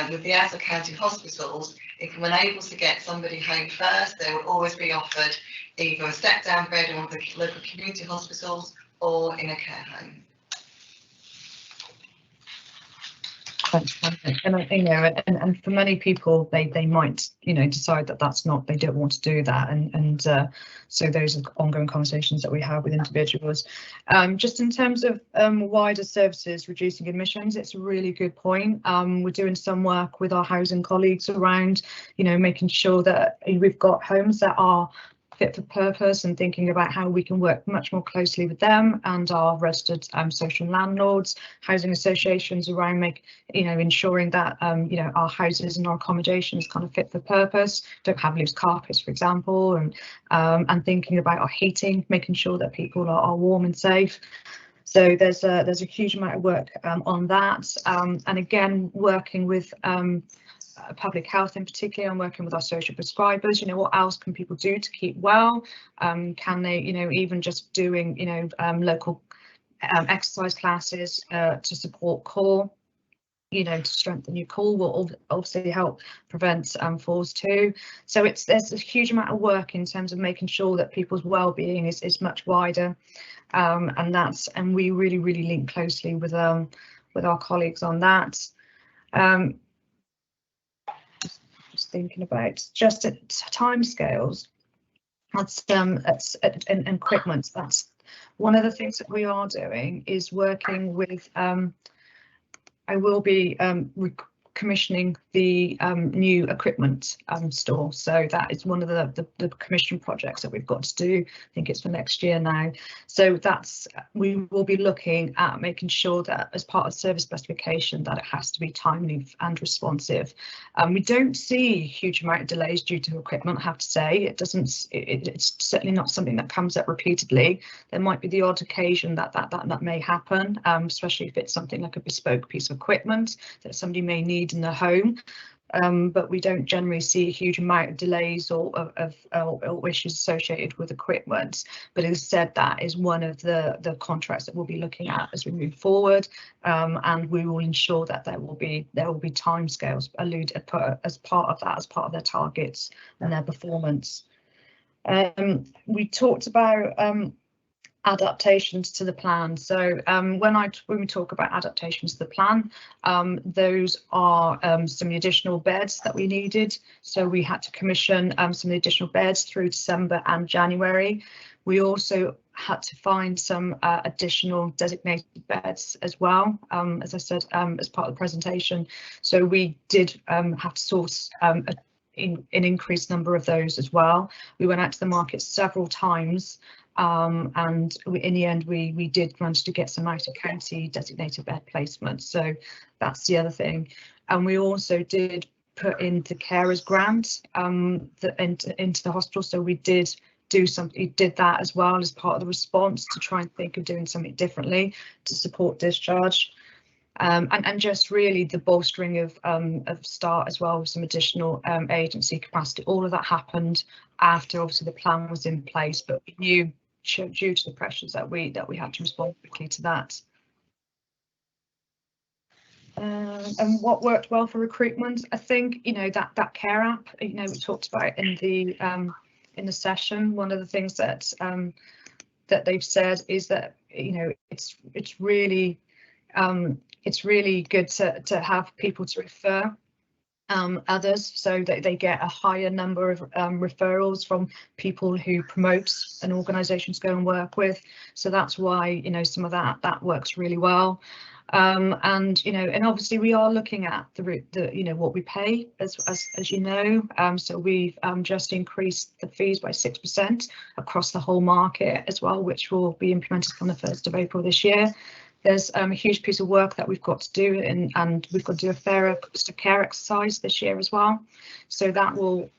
with the out of county hospitals, if we're unable to get somebody home first, they will always be offered either a step down bed in one of the local community hospitals or in a care home. And you know, and for many people, they might, you know, decide that that's not, they don't want to do that, and so those are ongoing conversations that we have with individuals. Just in terms of wider services reducing admissions, it's a really good point. We're doing some work with our housing colleagues around, you know, making sure that we've got homes that are fit for purpose, and thinking about how we can work much more closely with them and our registered social landlords, housing associations around ensuring that you know, our houses and our accommodations kind of fit for purpose, don't have loose carpets, for example, and thinking about our heating, making sure that people are warm and safe. So there's a huge amount of work on that, and again working with public health in particular, and working with our social prescribers. You know, what else can people do to keep well? Can they, you know, even just doing, you know, local exercise classes to support core, you know, to strengthen your core will obviously help prevent falls too. So there's a huge amount of work in terms of making sure that people's well-being is much wider, and we really link closely with our colleagues on that. Just thinking about just at timescales, that's and equipment. That's one of the things that we are doing, is working with I will be commissioning the new equipment store. So that is one of the commission projects that we've got to do. I think it's for next year now. So we will be looking at making sure that as part of service specification that it has to be timely and responsive. We don't see a huge amount of delays due to equipment, I have to say. It's certainly not something that comes up repeatedly. There might be the odd occasion that may happen, especially if it's something like a bespoke piece of equipment that somebody may need in the home, but we don't generally see a huge amount of delays or issues associated with equipment. But as said, that is one of the contracts that we'll be looking at as we move forward, and we will ensure that there will be timescales as part of that, as part of their targets and their performance. We talked about adaptations to the plan. So when we talk about adaptations to the plan, those are some of the additional beds that we needed. So we had to commission some of the additional beds through December and January. We also had to find some additional designated beds as well, as I said, as part of the presentation. So we did have to source an increased number of those as well. We went out to the market several times, and in the end we did manage to get some out of county designated bed placements. So that's the other thing. And we also did put in the carers grant into the hospital. So we did that as well as part of the response to try and think of doing something differently to support discharge. And just really the bolstering of START as well, with some additional agency capacity. All of that happened after obviously the plan was in place, but we knew due to the pressures that we had to respond quickly to that. And what worked well for recruitment, I think, that care app, we talked about in the session. One of the things that they've said is that it's really good to have people to refer others, so that they get a higher number of referrals from people who promotes an organisation to go and work with. So that's why some of that works really well. And obviously we are looking at the what we pay as so we've just increased the fees by 6% across the whole market as well, which will be implemented from the 1st of April this year. There's a huge piece of work that we've got to do, and we've got to do a fairer cost of care exercise this year as well. So that will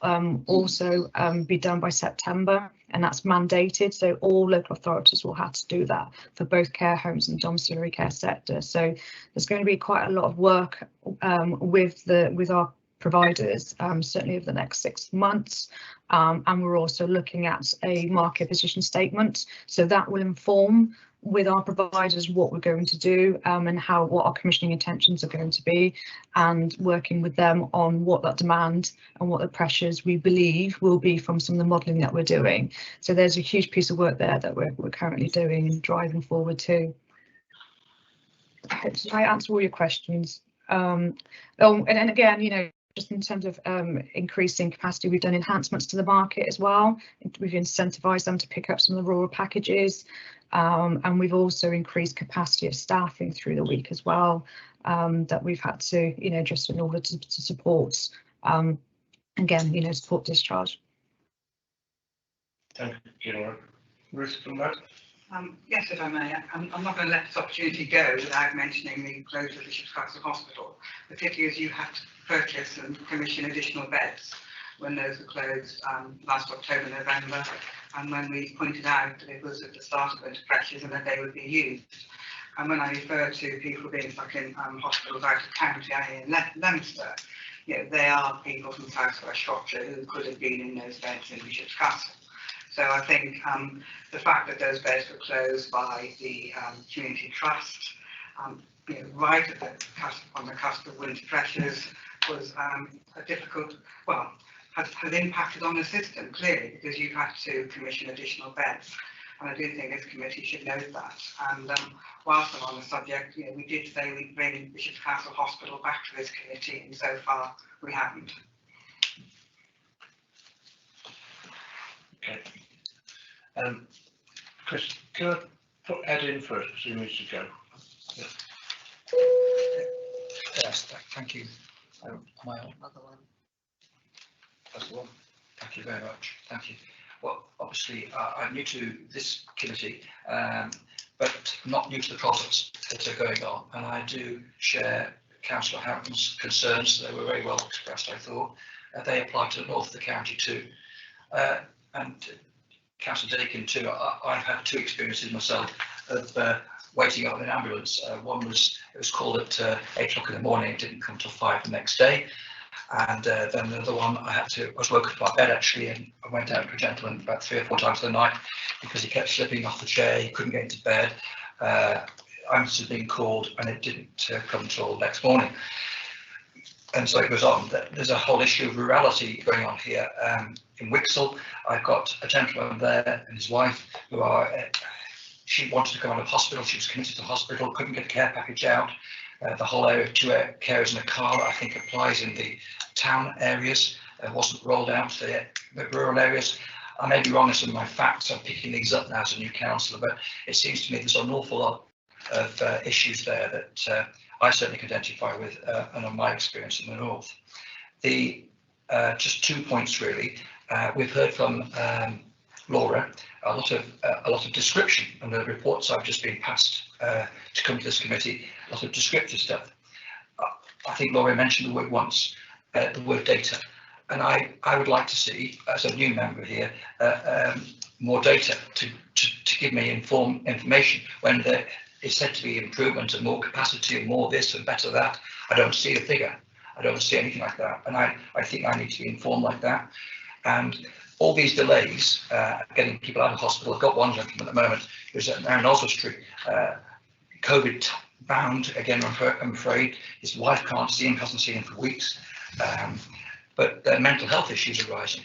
also be done by September, and that's mandated. So all local authorities will have to do that for both care homes and domiciliary care sector. So there's going to be quite a lot of work with our providers, certainly over the next 6 months. And we're also looking at a market position statement. So that will inform with our providers what we're going to do, and what our commissioning intentions are going to be, and working with them on what that demand and what the pressures we believe will be from some of the modelling that we're doing. So there's a huge piece of work there that we're currently doing and driving forward too. Did I answer all your questions? And again, just in terms of increasing capacity, we've done enhancements to the market as well. We've incentivised them to pick up some of the rural packages, and we've also increased capacity of staffing through the week as well, that we've had to, just in order to support, again, support discharge. Thank you. Ruth, from that? Yes, if I may. I'm not going to let this opportunity go without mentioning the closure of Bishop's Castle Hospital, particularly as you had to purchase and commission additional beds when those were closed last October, November, and when we pointed out that it was at the start of winter pressures and that they would be used. And when I refer to people being stuck in hospitals out of county, i.e. in Leominster, they are people from South West Shropshire who could have been in those beds in Bishop's Castle. So I think the fact that those beds were closed by the community trust, right at on the cusp of winter pressures, was a difficult, has impacted on the system clearly, because you've had to commission additional beds. And I do think this committee should note that. And whilst I'm on the subject, we did say we'd bring Bishop's Castle Hospital back to this committee, and so far we haven't. Okay. Chris, can I put Ed in first, because he needs to go? Yeah. Yes, thank you. Am I on? Another one. That's the one. Thank you very much. Thank you. Well, obviously, I'm new to this committee, but not new to the projects that are going on. And I do share Councillor Hannan's concerns. They were very well expressed, I thought. They apply to the north of the county too. And Councillor Dakin too. I've had two experiences myself of waiting up in an ambulance. One was, it was called at 8 o'clock in the morning. It didn't come till 5 the next day. And then the other one, I was woken up by bed actually, and I went out to a gentleman about 3 or 4 times in the night because he kept slipping off the chair. He couldn't get into bed. Ambulance had been called, and it didn't come until the next morning. And so it goes on. There's a whole issue of rurality going on here. In Wixel, I've got a gentleman there and his wife who are. She wanted to go out of hospital. She was committed to hospital, couldn't get a care package out. The whole area of 2 carers in a car, I think, applies in the town areas. Wasn't rolled out to the rural areas. I may be wrong in some of my facts. I'm picking these up now as a new councillor, but it seems to me there's an awful lot of issues there that I certainly can identify with, and on my experience in the north. Just 2 points really. We've heard from Laura a lot of description, and the reports I've just been passed to come to this committee, a lot of descriptive stuff. I think Laura mentioned the word once, the word data, and I would like to see, as a new member here, more data to give me information when there is said to be improvement and more capacity and more this and better that. I don't see a figure. I don't see anything like that, and I think I need to be informed like that. And all these delays, getting people out of hospital. I've got one gentleman at the moment who's now in Oswestry, COVID bound again, I'm afraid. His wife can't see him, hasn't seen him for weeks. But mental health issues are rising,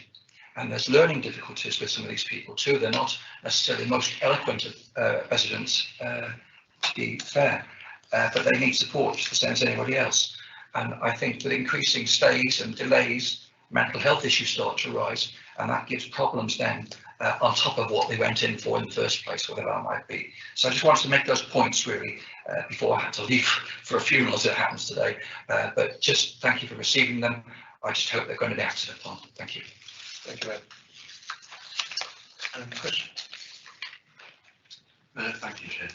and there's learning difficulties with some of these people too. They're not necessarily the most eloquent of residents, to be fair, but they need support just the same as anybody else. And I think with increasing stays and delays, mental health issues start to rise, and that gives problems then on top of what they went in for in the first place, whatever that might be. So I just wanted to make those points really before I had to leave for a funeral as it happens today. But just thank you for receiving them. I just hope they're going to be acted upon. Thank you. Thank you, Ed. And Chris. Thank you, Chair.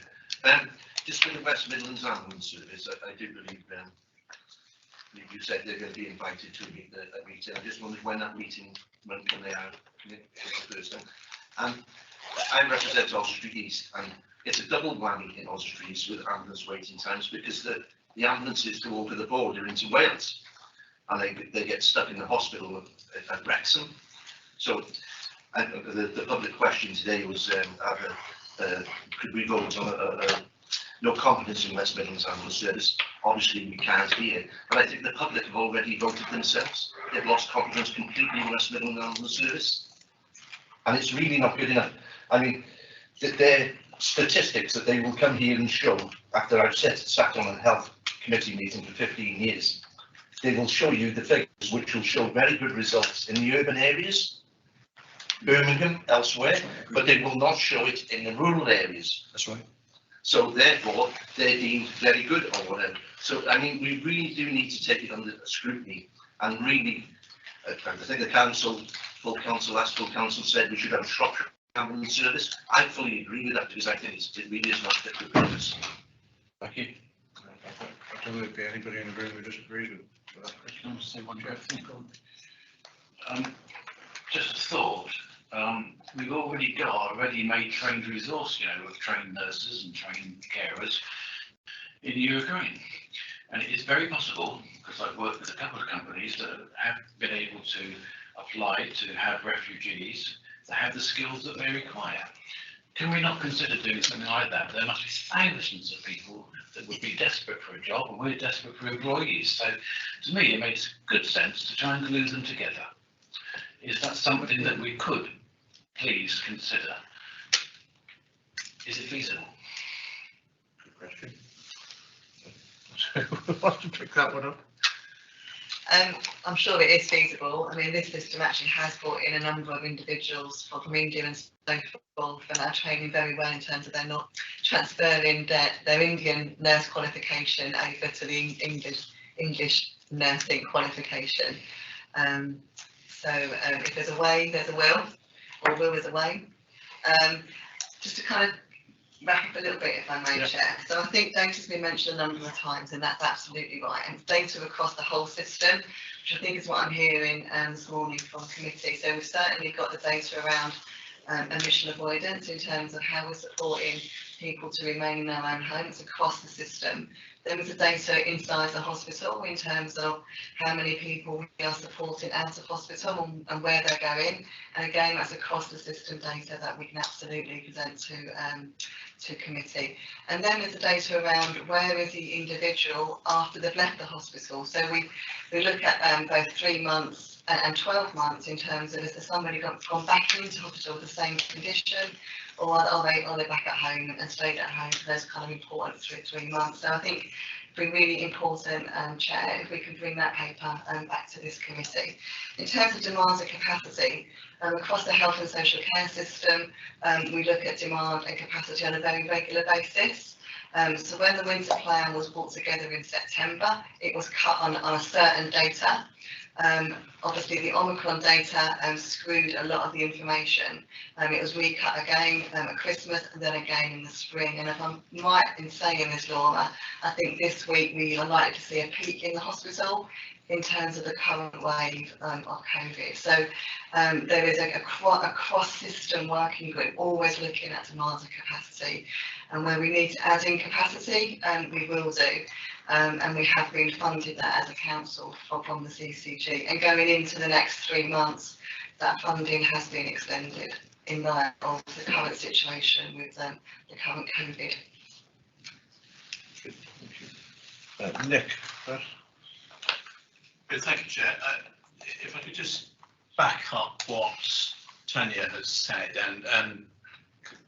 Just for the West Midlands Ambulance Service, I do believe you said they're going to be invited to a meeting. I just wondered when that meeting, when they are the first time. I represent Oswestry East, and it's a double whammy in Oswestry East with ambulance waiting times, because the ambulances go over the border into Wales, and they get stuck in the hospital at Wrexham. So the public question today was, could we vote on no confidence in West Midlands Ambulance Service? Obviously we can't here, but I think the public have already voted themselves. They've lost confidence completely in West Midlands Ambulance Service, and it's really not good enough. I mean, their statistics that they will come here and show, after I've sat on a health committee meeting for 15 years, they will show you the figures which will show very good results in the urban areas, Birmingham, elsewhere, but they will not show it in the rural areas. That's right. So therefore, they're deemed very good or whatever. So, I mean, we really do need to take it under scrutiny, and really, I think the council, full council said we should have a Shropshire ambulance service. I fully agree with that, because I think it really is not fit for purpose. Thank you. I don't know if there's anybody in the room who disagrees with that. I want to say one thing. Just a thought. We've already got a ready-made trained resource, of trained nurses and trained carers in Ukraine. And it is very possible, because I've worked with a couple of companies that have been able to apply to have refugees that have the skills that they require. Can we not consider doing something like that? There must be thousands of people that would be desperate for a job, and we're desperate for employees. So to me, it makes good sense to try and glue them together. Is that something that we could please consider? Is it feasible? Good question. Who wants to pick that one up? I'm sure it is feasible. I mean, this system actually has brought in a number of individuals from India and so forth, and are training very well in terms of they're not transferring their Indian nurse qualification over to the English nursing qualification. If there's a way, there's a will, or will is a way. Just to kind of wrap up a little bit, if I may, Chair. So I think data's been mentioned a number of times, and that's absolutely right. And it's data across the whole system, which I think is what I'm hearing this morning from committee. So we've certainly got the data around emission avoidance in terms of how we're supporting people to remain in their own homes across the system. There was the data inside the hospital in terms of how many people we are supporting out of hospital and where they're going. And again, that's across the system data that we can absolutely present to committee. And then there's the data around where is the individual after they've left the hospital. So we look at both 3 months and 12 months in terms of, is there somebody gone back into hospital with the same condition, or are they back at home and stayed at home for those kind of important 3 months? So I think it'd be really important, Chair, if we can bring that paper back to this committee. In terms of demands and capacity, across the health and social care system, we look at demand and capacity on a very regular basis. So when the winter plan was brought together in September, it was cut on a certain data. Obviously the Omicron data screwed a lot of the information. It was recut again at Christmas and then again in the spring. And if I'm right in saying this, Laura, I think this week we are likely to see a peak in the hospital in terms of the current wave of COVID. So there is a cross-system working group always looking at demands and capacity. And where we need to add in capacity, we will do. And we have been funded that as a council from the CCG. And going into the next 3 months, that funding has been extended in light of the current situation with the current COVID. Nick, first. Thank you, Chair. If I could just back up what Tanya has said and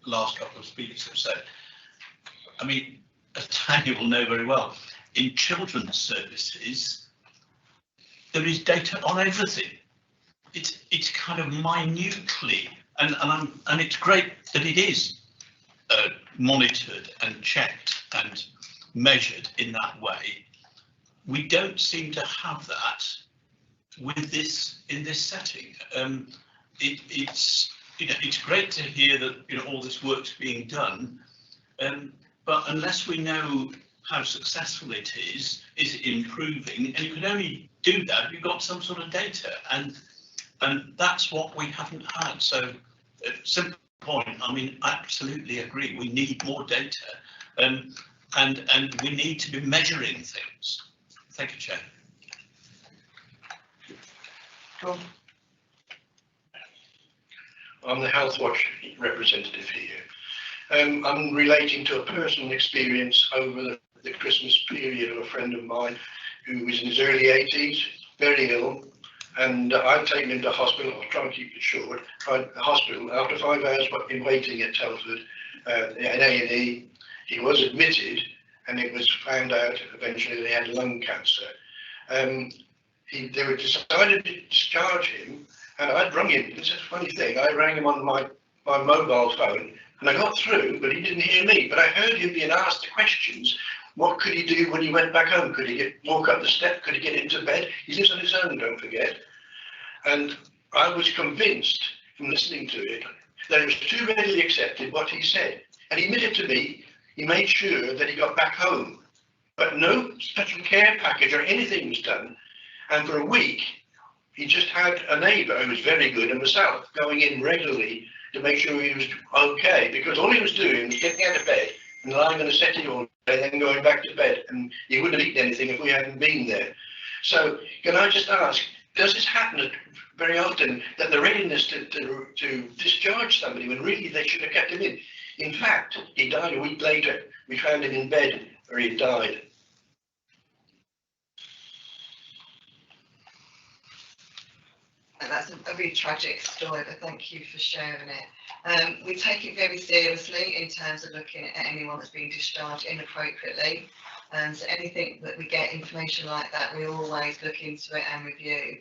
last couple of speakers have said. I mean, as Tanya will know very well, in children's services, there is data on everything. It's kind of minutely, and it's great that it is monitored and checked and measured in that way. We don't seem to have that with this in this setting. It's great to hear that all this work's being done, but unless we know how successful it is it improving? And you can only do that if you've got some sort of data, and that's what we haven't had. So, simple point. I mean, I absolutely agree. We need more data, and we need to be measuring things. Thank you, Chair. Go on. I'm the Health Watch representative here. I'm relating to a personal experience over the Christmas period of a friend of mine who was in his early 80s, very ill, and I'd taken him to hospital. I'll try and keep it short. Hospital after 5 hours in waiting at Telford in A&E. He was admitted, and it was found out eventually that he had lung cancer. They were decided to discharge him, and I'd rung him. It's a funny thing. I rang him on my mobile phone, and I got through, but he didn't hear me. But I heard him being asked the questions. What could he do when he went back home? Could he walk up the step? Could he get into bed? He lives on his own, don't forget. And I was convinced from listening to it that it was too readily accepted what he said. And he admitted to me he made sure that he got back home, but no special care package or anything was done. And for a week, he just had a neighbour who was very good and myself going in regularly to make sure he was okay, because all he was doing was getting out of bed and lying on a settee all day, then going back to bed, and he wouldn't have eaten anything if we hadn't been there. So can I just ask, does this happen very often, that the readiness to discharge somebody when really they should have kept him in? In fact, he died a week later. We found him in bed where he died. And that's a really tragic story, but thank you for sharing it. We take it very seriously in terms of looking at anyone that's being discharged inappropriately. So anything that we get information like that, we always look into it and review.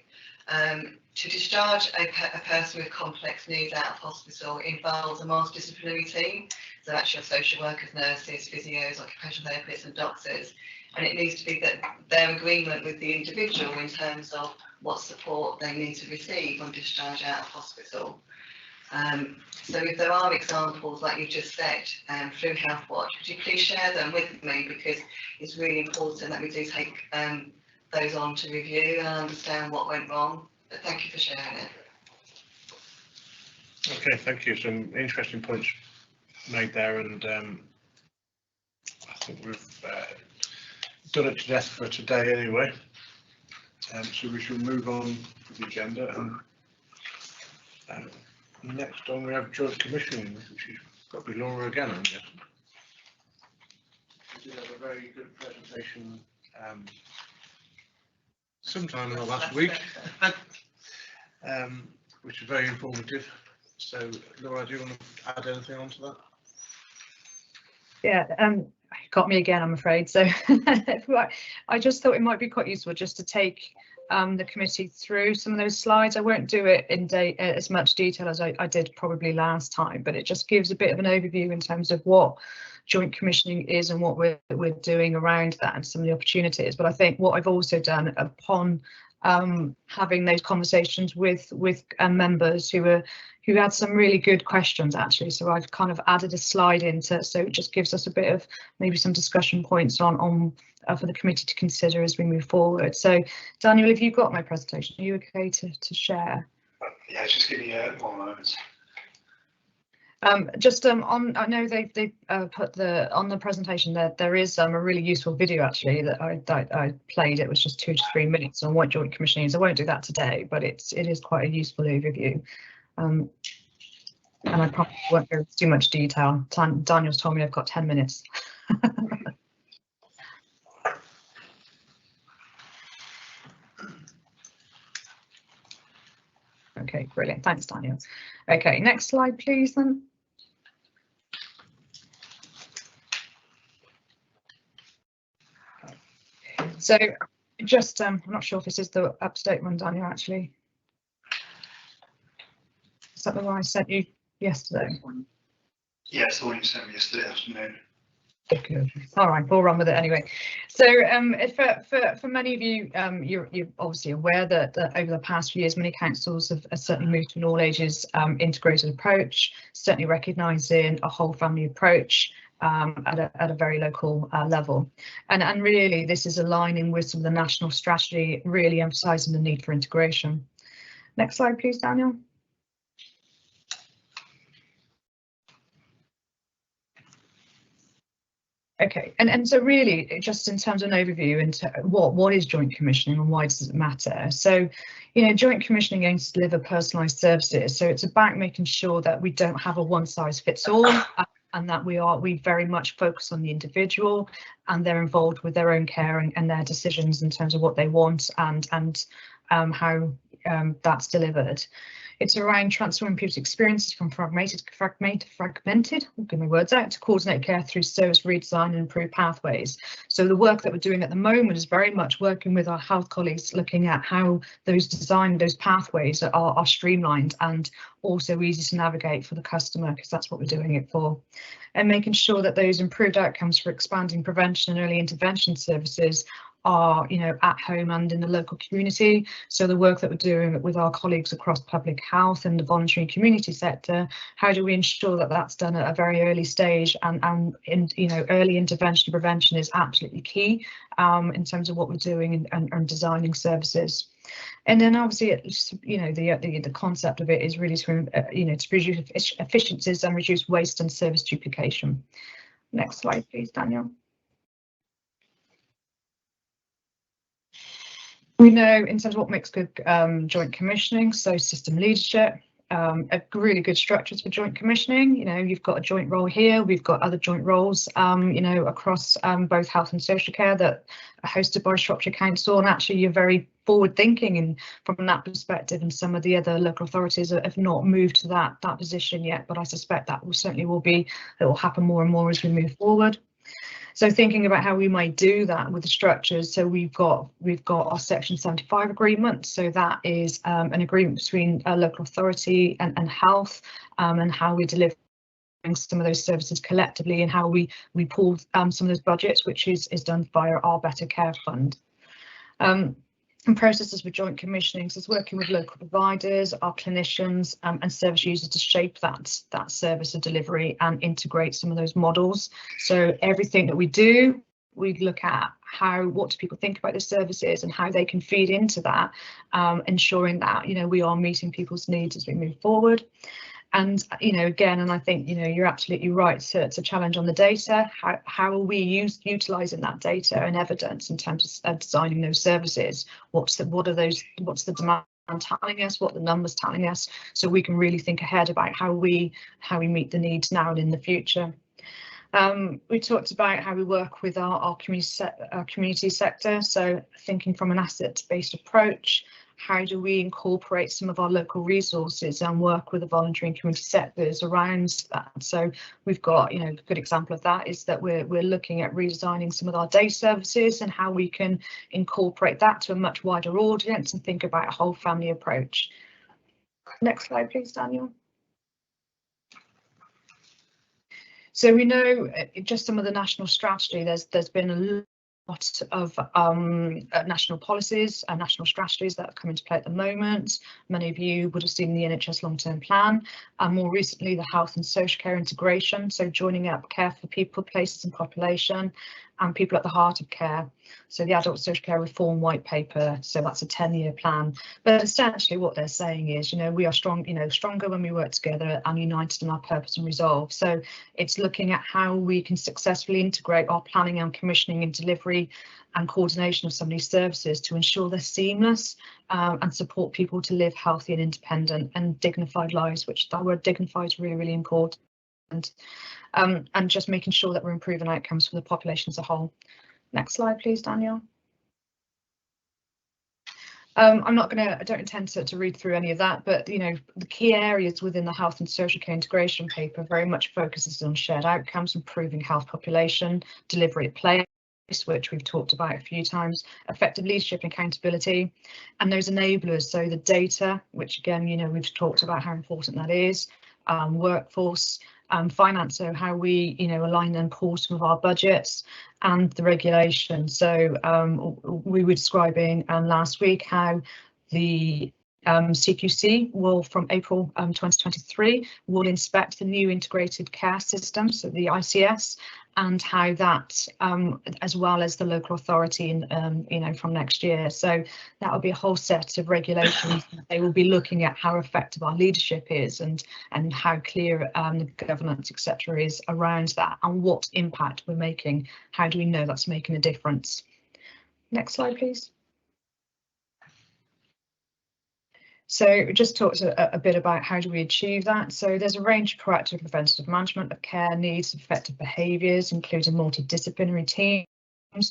To discharge a person with complex needs out of hospital involves a multidisciplinary team, so that's your social workers, nurses, physios, occupational therapists and doctors. and it needs to be that their agreement with the individual in terms of what support they need to receive on discharge out of hospital. So if there are examples like you just said through Health Watch, could you please share them with me, because it's really important that we do take those on to review and understand what went wrong. But thank you for sharing it. Okay, thank you. Some interesting points made there, and I think we've done it to death for today anyway. So we shall move on to the agenda, and next on we have joint commissioning, which is probably Laura again, I guess. We did have a very good presentation sometime in the last week, which is very informative. So, Laura, do you want to add anything onto that? Yeah, got me again, I'm afraid. So I just thought it might be quite useful just to take the committee through some of those slides. I won't do it in as much detail as I did probably last time, but it just gives a bit of an overview in terms of what joint commissioning is and what we're doing around that and some of the opportunities. But I think what I've also done upon having those conversations with members who had some really good questions, actually. So I've kind of added a slide into, so it just gives us a bit of maybe some discussion points on for the committee to consider as we move forward. So Daniel, have you got my presentation? Are you okay to share? Yeah, just give me 1 moment. On, I know they put on the presentation that there is a really useful video actually that I played. It was just 2 to 3 minutes on what joint commissioning is. I won't do that today, but it is quite a useful overview. And I probably won't go into too much detail. Daniel's told me I've got 10 minutes. Okay, brilliant. Thanks, Daniel. Okay, next slide, please, then. So just, I'm not sure if this is the up-to-date one, Daniel, actually. Is that the one I sent you yesterday? Yes, the one you sent me yesterday afternoon. Good. All right, we'll run with it anyway. So for many of you, you're obviously aware that over the past few years, many councils have certainly moved to an all ages integrated approach, certainly recognising a whole family approach at a very local level. And really, this is aligning with some of the national strategy, really emphasising the need for integration. Next slide, please, Daniel. Okay, and so really, just in terms of an overview into what is joint commissioning and why does it matter? So, you know, joint commissioning aims to deliver personalised services. So it's about making sure that we don't have a one-size-fits-all, and that we very much focus on the individual, and they're involved with their own care and their decisions in terms of what they want and how that's delivered. It's around transforming people's experiences from fragmented, I'll get my words out, to coordinate care through service redesign and improved pathways. So the work that we're doing at the moment is very much working with our health colleagues, looking at how those pathways are streamlined and also easy to navigate for the customer, because that's what we're doing it for. And making sure that those improved outcomes for expanding prevention and early intervention services are, you know, at home and in the local community. So the work that we're doing with our colleagues across public health and the voluntary community sector, how do we ensure that that's done at a very early stage, and you know, early intervention and prevention is absolutely key in terms of what we're doing and designing services. And then obviously, it's, you know, the concept of it is really to you know, to reduce efficiencies and reduce waste and service duplication. Next slide, please, Daniel. We know in terms of what makes good joint commissioning, so system leadership, a really good structures for joint commissioning. You know, you've got a joint role here, we've got other joint roles, you know, across both health and social care that are hosted by Shropshire Council, and actually you're very forward thinking and from that perspective, and some of the other local authorities have not moved to that position yet, but I suspect that it will happen more and more as we move forward. So thinking about how we might do that with the structures, so we've got our Section 75 agreement. So that is an agreement between a local authority and health, and how we deliver some of those services collectively and how we pool some of those budgets, which is done via our Better Care Fund. And processes for joint commissioning, so it's working with local providers, our clinicians and service users to shape that service of delivery and integrate some of those models. So everything that we do, we look at what do people think about the services and how they can feed into that, ensuring that, you know, we are meeting people's needs as we move forward. And, you know, again, and I think, you know, you're absolutely right to challenge on the data. How are we utilising that data and evidence in terms of designing those services? What's the demand telling us, what the numbers telling us, so we can really think ahead about how we meet the needs now and in the future. We talked about how we work with our community sector, so thinking from an asset-based approach. How do we incorporate some of our local resources and work with the voluntary and community sectors around that? So we've got, you know, a good example of that is that we're looking at redesigning some of our day services and how we can incorporate that to a much wider audience and think about a whole family approach. Next slide, please, Daniel. So we know just some of the national strategy, there's been a lot of national policies and national strategies that have come into play at the moment. Many of you would have seen the NHS long-term plan and more recently the health and social care integration, so joining up care for people, places and population and people at the heart of care. So the adult social care reform white paper, so that's a 10-year plan. But essentially what they're saying is, you know, we are strong, you know, stronger when we work together and united in our purpose and resolve. So it's looking at how we can successfully integrate our planning and commissioning and delivery and coordination of some of these services to ensure they're seamless and support people to live healthy and independent and dignified lives, which that word dignified is really, really important. And just making sure that we're improving outcomes for the population as a whole. Next slide, please, Daniel. I don't intend to read through any of that, but, you know, the key areas within the health and social care integration paper very much focuses on shared outcomes, improving health population, delivery at place, which we've talked about a few times, effective leadership and accountability, and those enablers, so the data, which again, you know, we've talked about how important that is, workforce, finance, so how we, you know, align and pool some of our budgets, and the regulation. So we were describing last week how the CQC will, from April 2023, will inspect the new integrated care system, so the ICS, and how that, as well as the local authority, you know, from next year. So that will be a whole set of regulations. They will be looking at how effective our leadership is and how clear the governance, etc., is around that and what impact we're making. How do we know that's making a difference? Next slide, please. So just talked a bit about how do we achieve that. So there's a range of proactive and preventative management of care needs, effective behaviours, including multidisciplinary teams,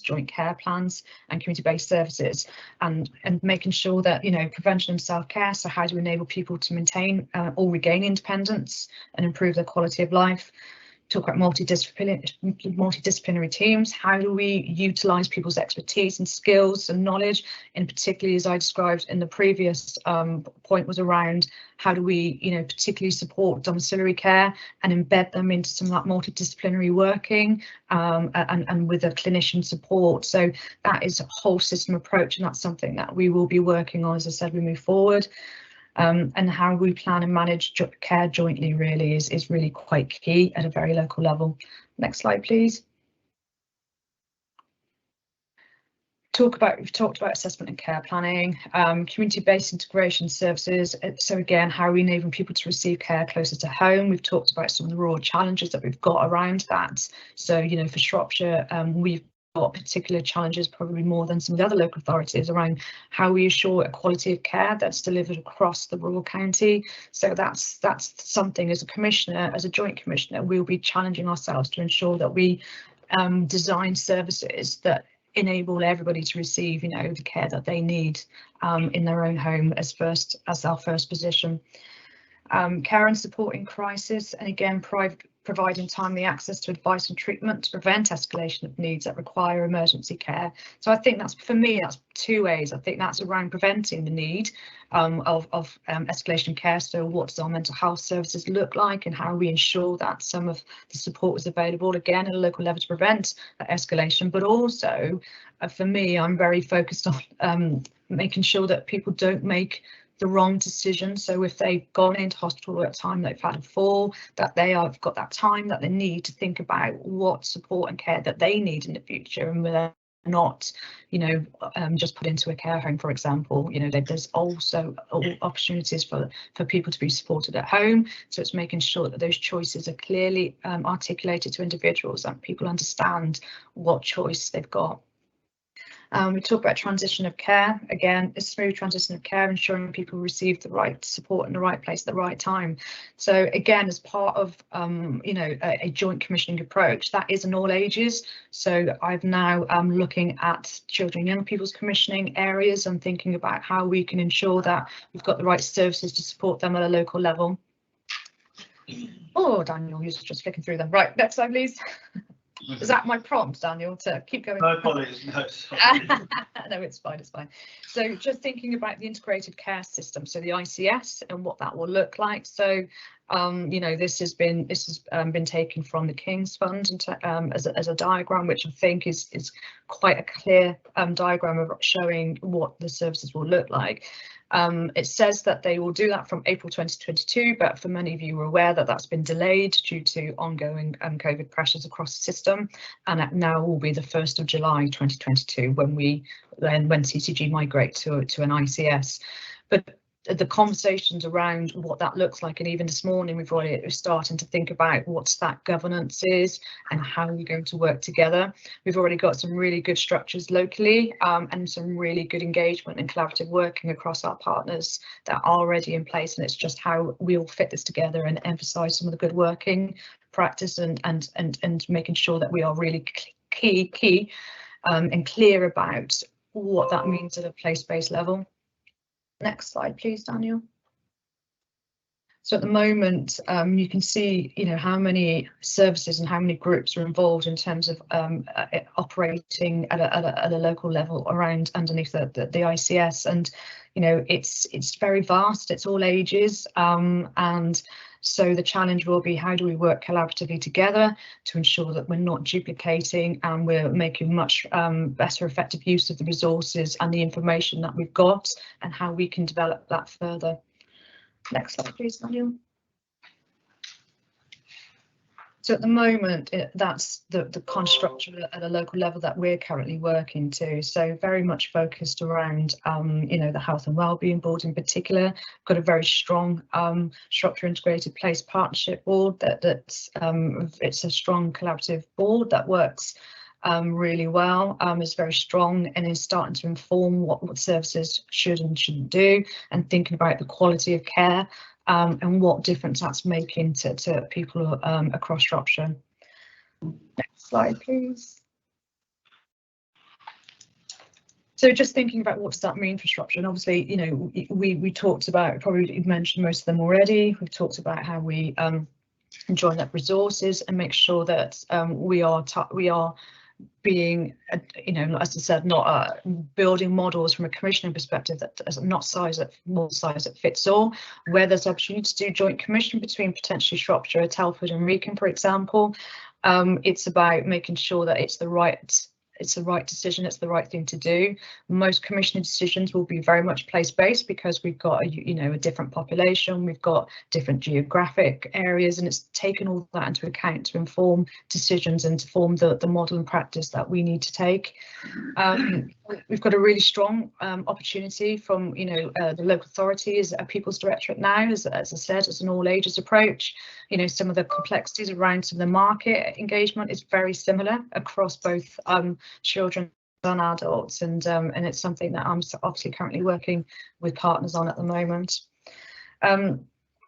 joint care plans and community-based services, and making sure that, you know, prevention and self-care. So how do we enable people to maintain or regain independence and improve their quality of life? Talk about multidisciplinary teams. How do we utilise people's expertise and skills and knowledge, and particularly as I described in the previous point was around how do we, you know, particularly support domiciliary care and embed them into some of that multidisciplinary working and with a clinician support. So that is a whole system approach, and that's something that we will be working on, as I said, we move forward. And how we plan and manage care jointly really is really quite key at a very local level. Next slide, please. We've talked about assessment and care planning, community-based integration services. So again, how are we enabling people to receive care closer to home? We've talked about some of the raw challenges that we've got around that. So, you know, for Shropshire, we've got particular challenges, probably more than some of the other local authorities, around how we assure a quality of care that's delivered across the rural county. So that's something as a commissioner, as a joint commissioner, we'll be challenging ourselves to ensure that we design services that enable everybody to receive, you know, the care that they need in their own home as our first position. Care and support in crisis, and again, providing timely access to advice and treatment to prevent escalation of needs that require emergency care. So I think that's, for me, that's two ways. I think that's around preventing the need of escalation care. So what does our mental health services look like, and how we ensure that some of the support is available, again, at a local level to prevent that escalation. But also, for me, I'm very focused on making sure that people don't make the wrong decision. So if they've gone into hospital at a time they've had a fall, that they have got that time that they need to think about what support and care that they need in the future, and whether not, you know, just put into a care home, for example. You know, there's also opportunities for people to be supported at home. So it's making sure that those choices are clearly articulated to individuals, and people understand what choice they've got. We talk about transition of care. Again, a smooth transition of care, ensuring people receive the right support in the right place at the right time. So again, as part of you know, a joint commissioning approach, that is in all ages. So I've now looking at children and young people's commissioning areas and thinking about how we can ensure that we've got the right services to support them at a local level. Oh, Daniel, you're just flicking through them. Right, next slide, please. Is that my prompt, Daniel, to keep going? No apologies, no, sorry. No, it's fine, it's fine. So just thinking about the integrated care system, so the ICS and what that will look like. So you know, this has been taken from the King's Fund as a diagram, which I think is quite a clear diagram of showing what the services will look like. It says that they will do that from April 2022, but for many of you are aware that that's been delayed due to ongoing COVID pressures across the system, and that now will be the 1st of July 2022 when CCG migrate to an ICS. But the conversations around what that looks like, and even this morning we're starting to think about what that governance is and how we're going to work together. We've already got some really good structures locally and some really good engagement and collaborative working across our partners that are already in place, and it's just how we all fit this together and emphasise some of the good working practice and making sure that we are really key and clear about what that means at a place-based level. Next slide, please, Daniel. So at the moment, you can see, you know, how many services and how many groups are involved in terms of operating at a local level around underneath the ICS, and you know, it's very vast. It's all ages, and so the challenge will be, how do we work collaboratively together to ensure that we're not duplicating and we're making much better effective use of the resources and the information that we've got, and how we can develop that further. Next slide, please, Daniel. So at the moment, that's the kind of structure at a local level that we're currently working to. So very much focused around, you know, the Health and Wellbeing Board in particular. Got a very strong structure integrated place partnership board that's it's a strong collaborative board that works really well, is very strong and is starting to inform what services should and shouldn't do, and thinking about the quality of care and what difference that's making to people across Shropshire. Next slide, please. So just thinking about what does that mean for Shropshire, and obviously, you know, we talked about, probably you've mentioned most of them already. We've talked about how we join up resources and make sure that we are being, you know, as I said, not building models from a commissioning perspective that is not one size that fits all. Where there's opportunity to do joint commission between potentially Shropshire, Telford and Wrekin, for example, it's about making sure that it's the right decision, it's the right thing to do. Most commissioning decisions will be very much place-based because we've got a different population, we've got different geographic areas, and it's taken all that into account to inform decisions and to form the model and practice that we need to take. We've got a really strong opportunity from the local authority as a People's Directorate now, as I said, as an all ages approach. You know, some of the complexities around some of the market engagement is very similar across both children and adults, and it's something that I'm obviously currently working with partners on at the moment.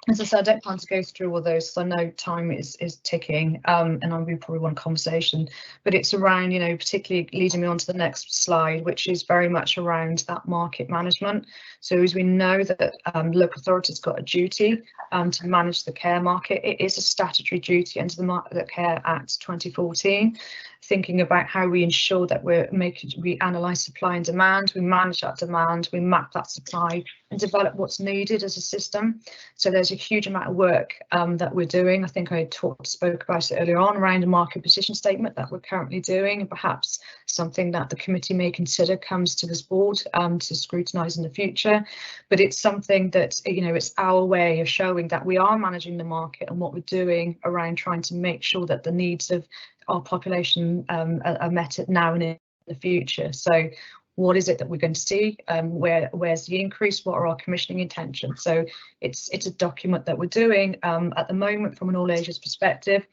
As I said, I don't plan to go through all those because I know time is ticking, and we probably want a conversation. But it's around, you know, particularly leading me on to the next slide, which is very much around that market management. So as we know that local authorities got a duty to manage the care market, it is a statutory duty under the Market Care Act 2014. Thinking about how we ensure that we analyse supply and demand, we manage that demand, we map that supply and develop what's needed as a system. So there's a huge amount of work that we're doing. I think I spoke about it earlier on around a market position statement that we're currently doing, and perhaps something that the committee may consider comes to this board to scrutinise in the future. But it's something that, you know, it's our way of showing that we are managing the market and what we're doing around trying to make sure that the needs of our population are met now and in the future. So what is it that we're going to see? Where's the increase? What are our commissioning intentions? So it's a document that we're doing at the moment from an all ages perspective,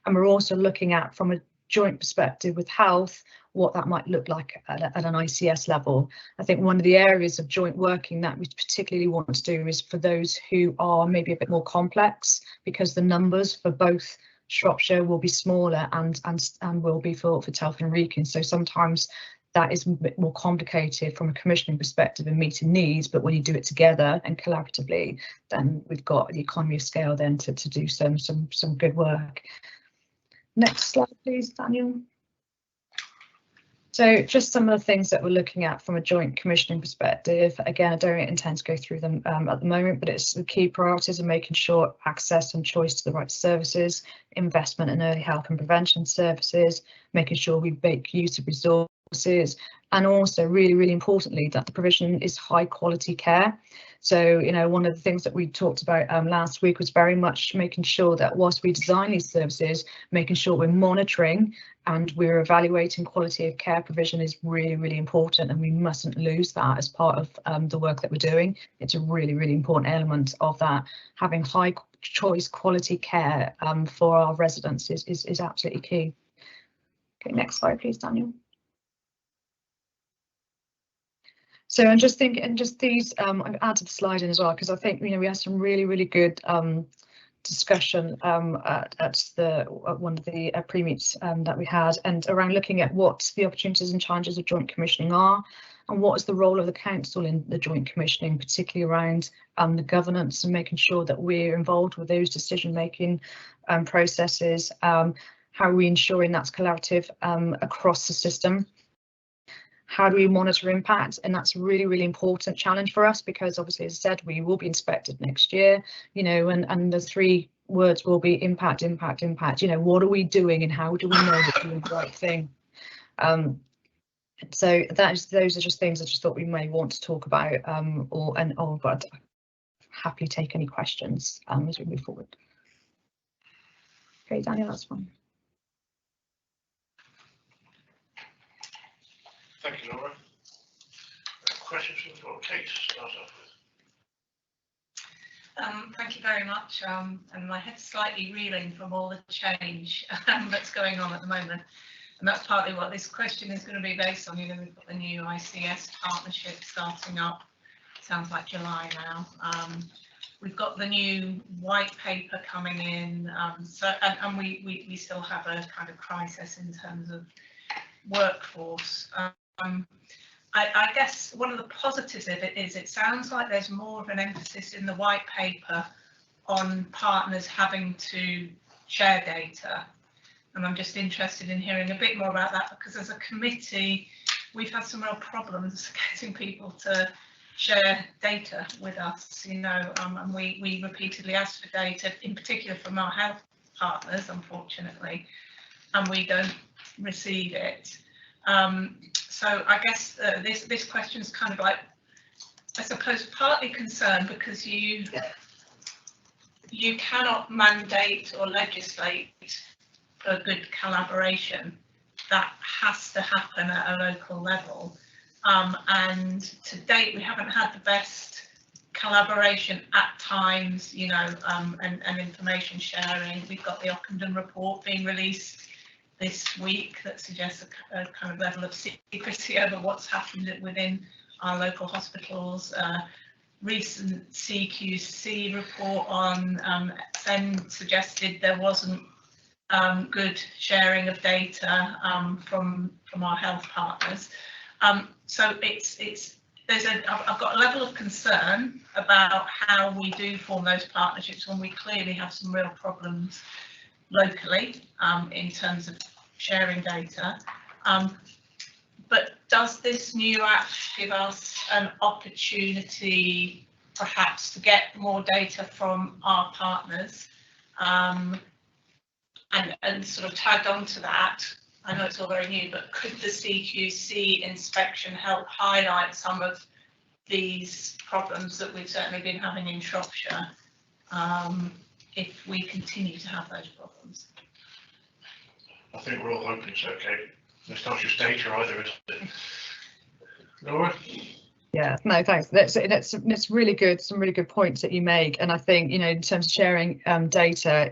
and we're also looking at from a joint perspective with health what that might look like at an ICS level. I think one of the areas of joint working that we particularly want to do is for those who are maybe a bit more complex, because the numbers for both Shropshire will be smaller and will be for Telford and Wrekin. So sometimes that is a bit more complicated from a commissioning perspective and meeting needs, but when you do it together and collaboratively, then we've got the economy of scale then to do some good work. Next slide, please, Daniel. So just some of the things that we're looking at from a joint commissioning perspective. Again, I don't intend to go through them at the moment, but it's the key priorities of making sure access and choice to the right services, investment in early health and prevention services, making sure we make use of resources, and also really importantly that the provision is high quality care. So, you know, one of the things that we talked about last week was very much making sure that whilst we design these services, making sure we're monitoring and we're evaluating quality of care provision is really important, and we mustn't lose that as part of the work that we're doing. It's a really important element of that. Having high choice quality care for our residents is absolutely key. Okay, next slide please, Daniel. So I'm just thinking, just these, I've added the slide in as well, because I think, you know, we had some really good discussion at one of the pre-meets that we had, and around looking at what the opportunities and challenges of joint commissioning are, and what is the role of the council in the joint commissioning, particularly around the governance and making sure that we're involved with those decision-making processes. How are we ensuring that's collaborative across the system? How do we monitor impact? And that's a really important challenge for us, because obviously, as I said, we will be inspected next year, you know, and the three words will be impact. You know, what are we doing and how do we know that we're doing the right thing? So those are just things I just thought we may want to talk about, but happily take any questions as we move forward. Okay, Daniel, that's fine. Thank you, Laura. Questions from the floor? Kate, start off with. Thank you very much. And my head's slightly reeling from all the change that's going on at the moment. And that's partly what this question is going to be based on. You know, we've got the new ICS partnership starting up. Sounds like July now. We've got the new white paper coming in. And we still have a kind of crisis in terms of workforce. I guess one of the positives of it is it sounds like there's more of an emphasis in the white paper on partners having to share data, and I'm just interested in hearing a bit more about that, because as a committee we've had some real problems getting people to share data with us, you know, and we repeatedly ask for data, in particular from our health partners, unfortunately, and we don't receive it. So I guess this question is kind of like, I suppose, partly concerned because you cannot mandate or legislate for good collaboration. That has to happen at a local level. And to date, we haven't had the best collaboration at times, you know, and information sharing. We've got the Ockenden report being released this week that suggests a kind of level of secrecy over what's happened within our local hospitals. recent CQC report on then suggested there wasn't good sharing of data from our health partners. So I've got a level of concern about how we do form those partnerships when we clearly have some real problems locally in terms of sharing data. But does this new act give us an opportunity perhaps to get more data from our partners? And sort of tagged on to that, I know it's all very new, but could the CQC inspection help highlight some of these problems that we've certainly been having in Shropshire if we continue to have those problems? I think we're all hoping it's okay. It's not just data either, is it? Laura? Yeah, no, thanks. That's really good. Some really good points that you make, and I think, you know, in terms of sharing data,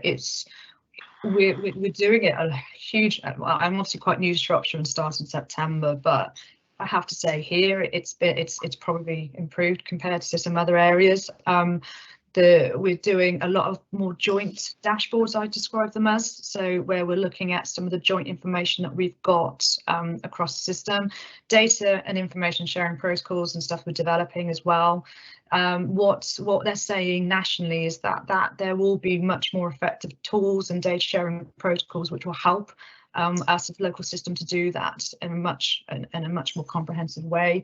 we're doing it a huge. Well, I'm obviously quite new to Shropshire and started in September, but I have to say here it's probably improved compared to some other areas. We're doing a lot of more joint dashboards, I describe them as, so where we're looking at some of the joint information that we've got across the system, data and information sharing protocols and stuff we're developing as well. What they're saying nationally is that there will be much more effective tools and data sharing protocols which will help us as a local system to do that in a much more comprehensive way.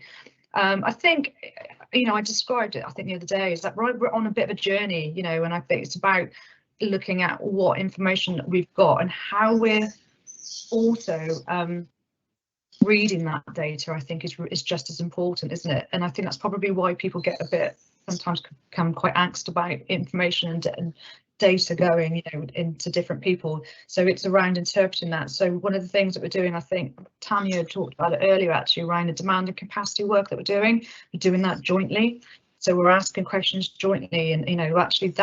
I think, you know, I described it, I think the other day, is that we're on a bit of a journey, you know, and I think it's about looking at what information that we've got and how we're also reading that data. I think is just as important, isn't it? And I think that's probably why people get a bit, sometimes become quite angst about information and data going, you know, into different people. So it's around interpreting that. So one of the things that we're doing, I think Tanya talked about it earlier, actually, around the demand and capacity work that we're doing that jointly. So we're asking questions jointly, and, you know, actually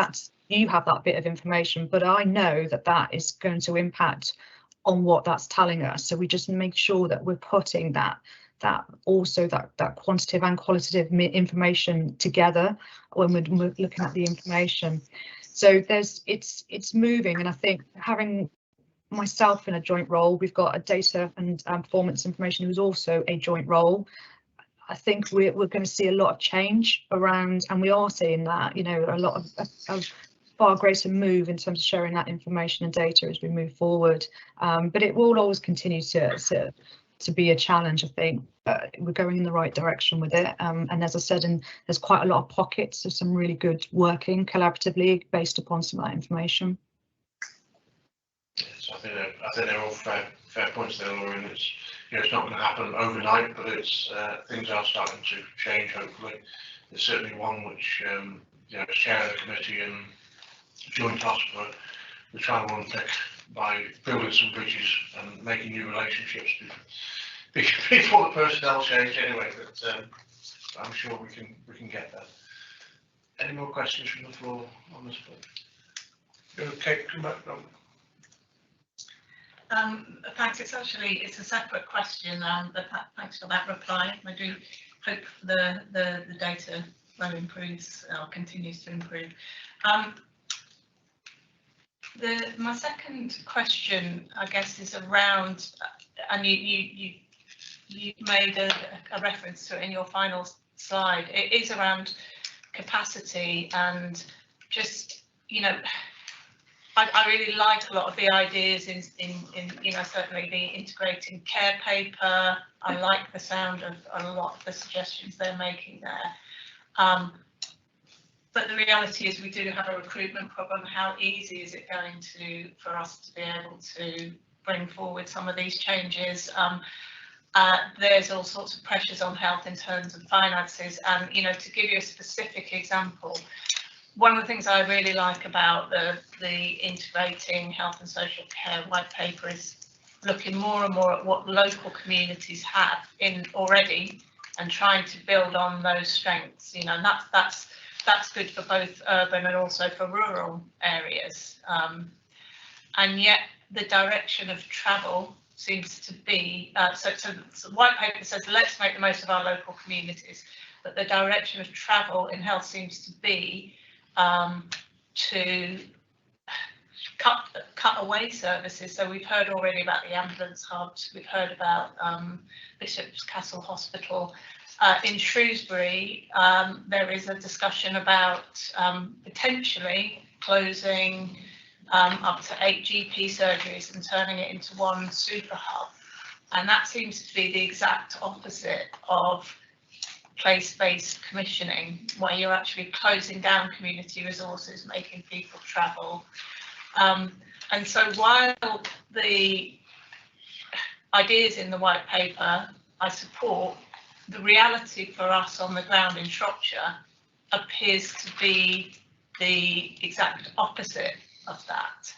you have that bit of information, but I know that is going to impact on what that's telling us. So we just make sure that we're putting that quantitative and qualitative information together when we're looking at the information. So it's moving, and I think having myself in a joint role, we've got a data and performance information who's also a joint role. I think we're going to see a lot of change around, and we are seeing that, you know, a lot of far greater move in terms of sharing that information and data as we move forward. But it will always continue to be a challenge, I think. We're going in the right direction with it, and as I said, there's quite a lot of pockets of some really good working collaboratively based upon some of that information. Yes, I think they're all fair points there, Laura, and it's, you know, it's not going to happen overnight, but it's things are starting to change. Hopefully, there's certainly one which, you know, as chair of the committee and joint task force, we're trying to unpick by building some bridges and making new relationships before the personnel change anyway, but I'm sure we can get there. Any more questions from the floor on this point? Okay, come back on. Thanks. It's a separate question, but thanks for that reply. I do hope the data flow improves or continues to improve. My second question, I guess, is around, and you made a reference to it in your final slide. It is around capacity, and just, you know, I really like a lot of the ideas in you know, certainly the integrating care paper. I like the sound of a lot of the suggestions they're making there. But the reality is we do have a recruitment problem. How easy is it going for us to be able to bring forward some of these changes? There's all sorts of pressures on health in terms of finances, and, you know, to give you a specific example, one of the things I really like about the integrating health and social care white paper is looking more and more at what local communities have in already and trying to build on those strengths. You know, and that's good for both urban and also for rural areas. And yet the direction of travel seems to be, so the white paper says, let's make the most of our local communities. but the direction of travel in health seems to be to cut away services. So we've heard already about the ambulance hubs, we've heard about Bishop's Castle Hospital. In Shrewsbury, there is a discussion about potentially closing up to 8 GP surgeries and turning it into one super hub. And that seems to be the exact opposite of place-based commissioning, where you're actually closing down community resources, making people travel. And so while the ideas in the white paper I support, the reality for us on the ground in Shropshire appears to be the exact opposite of that.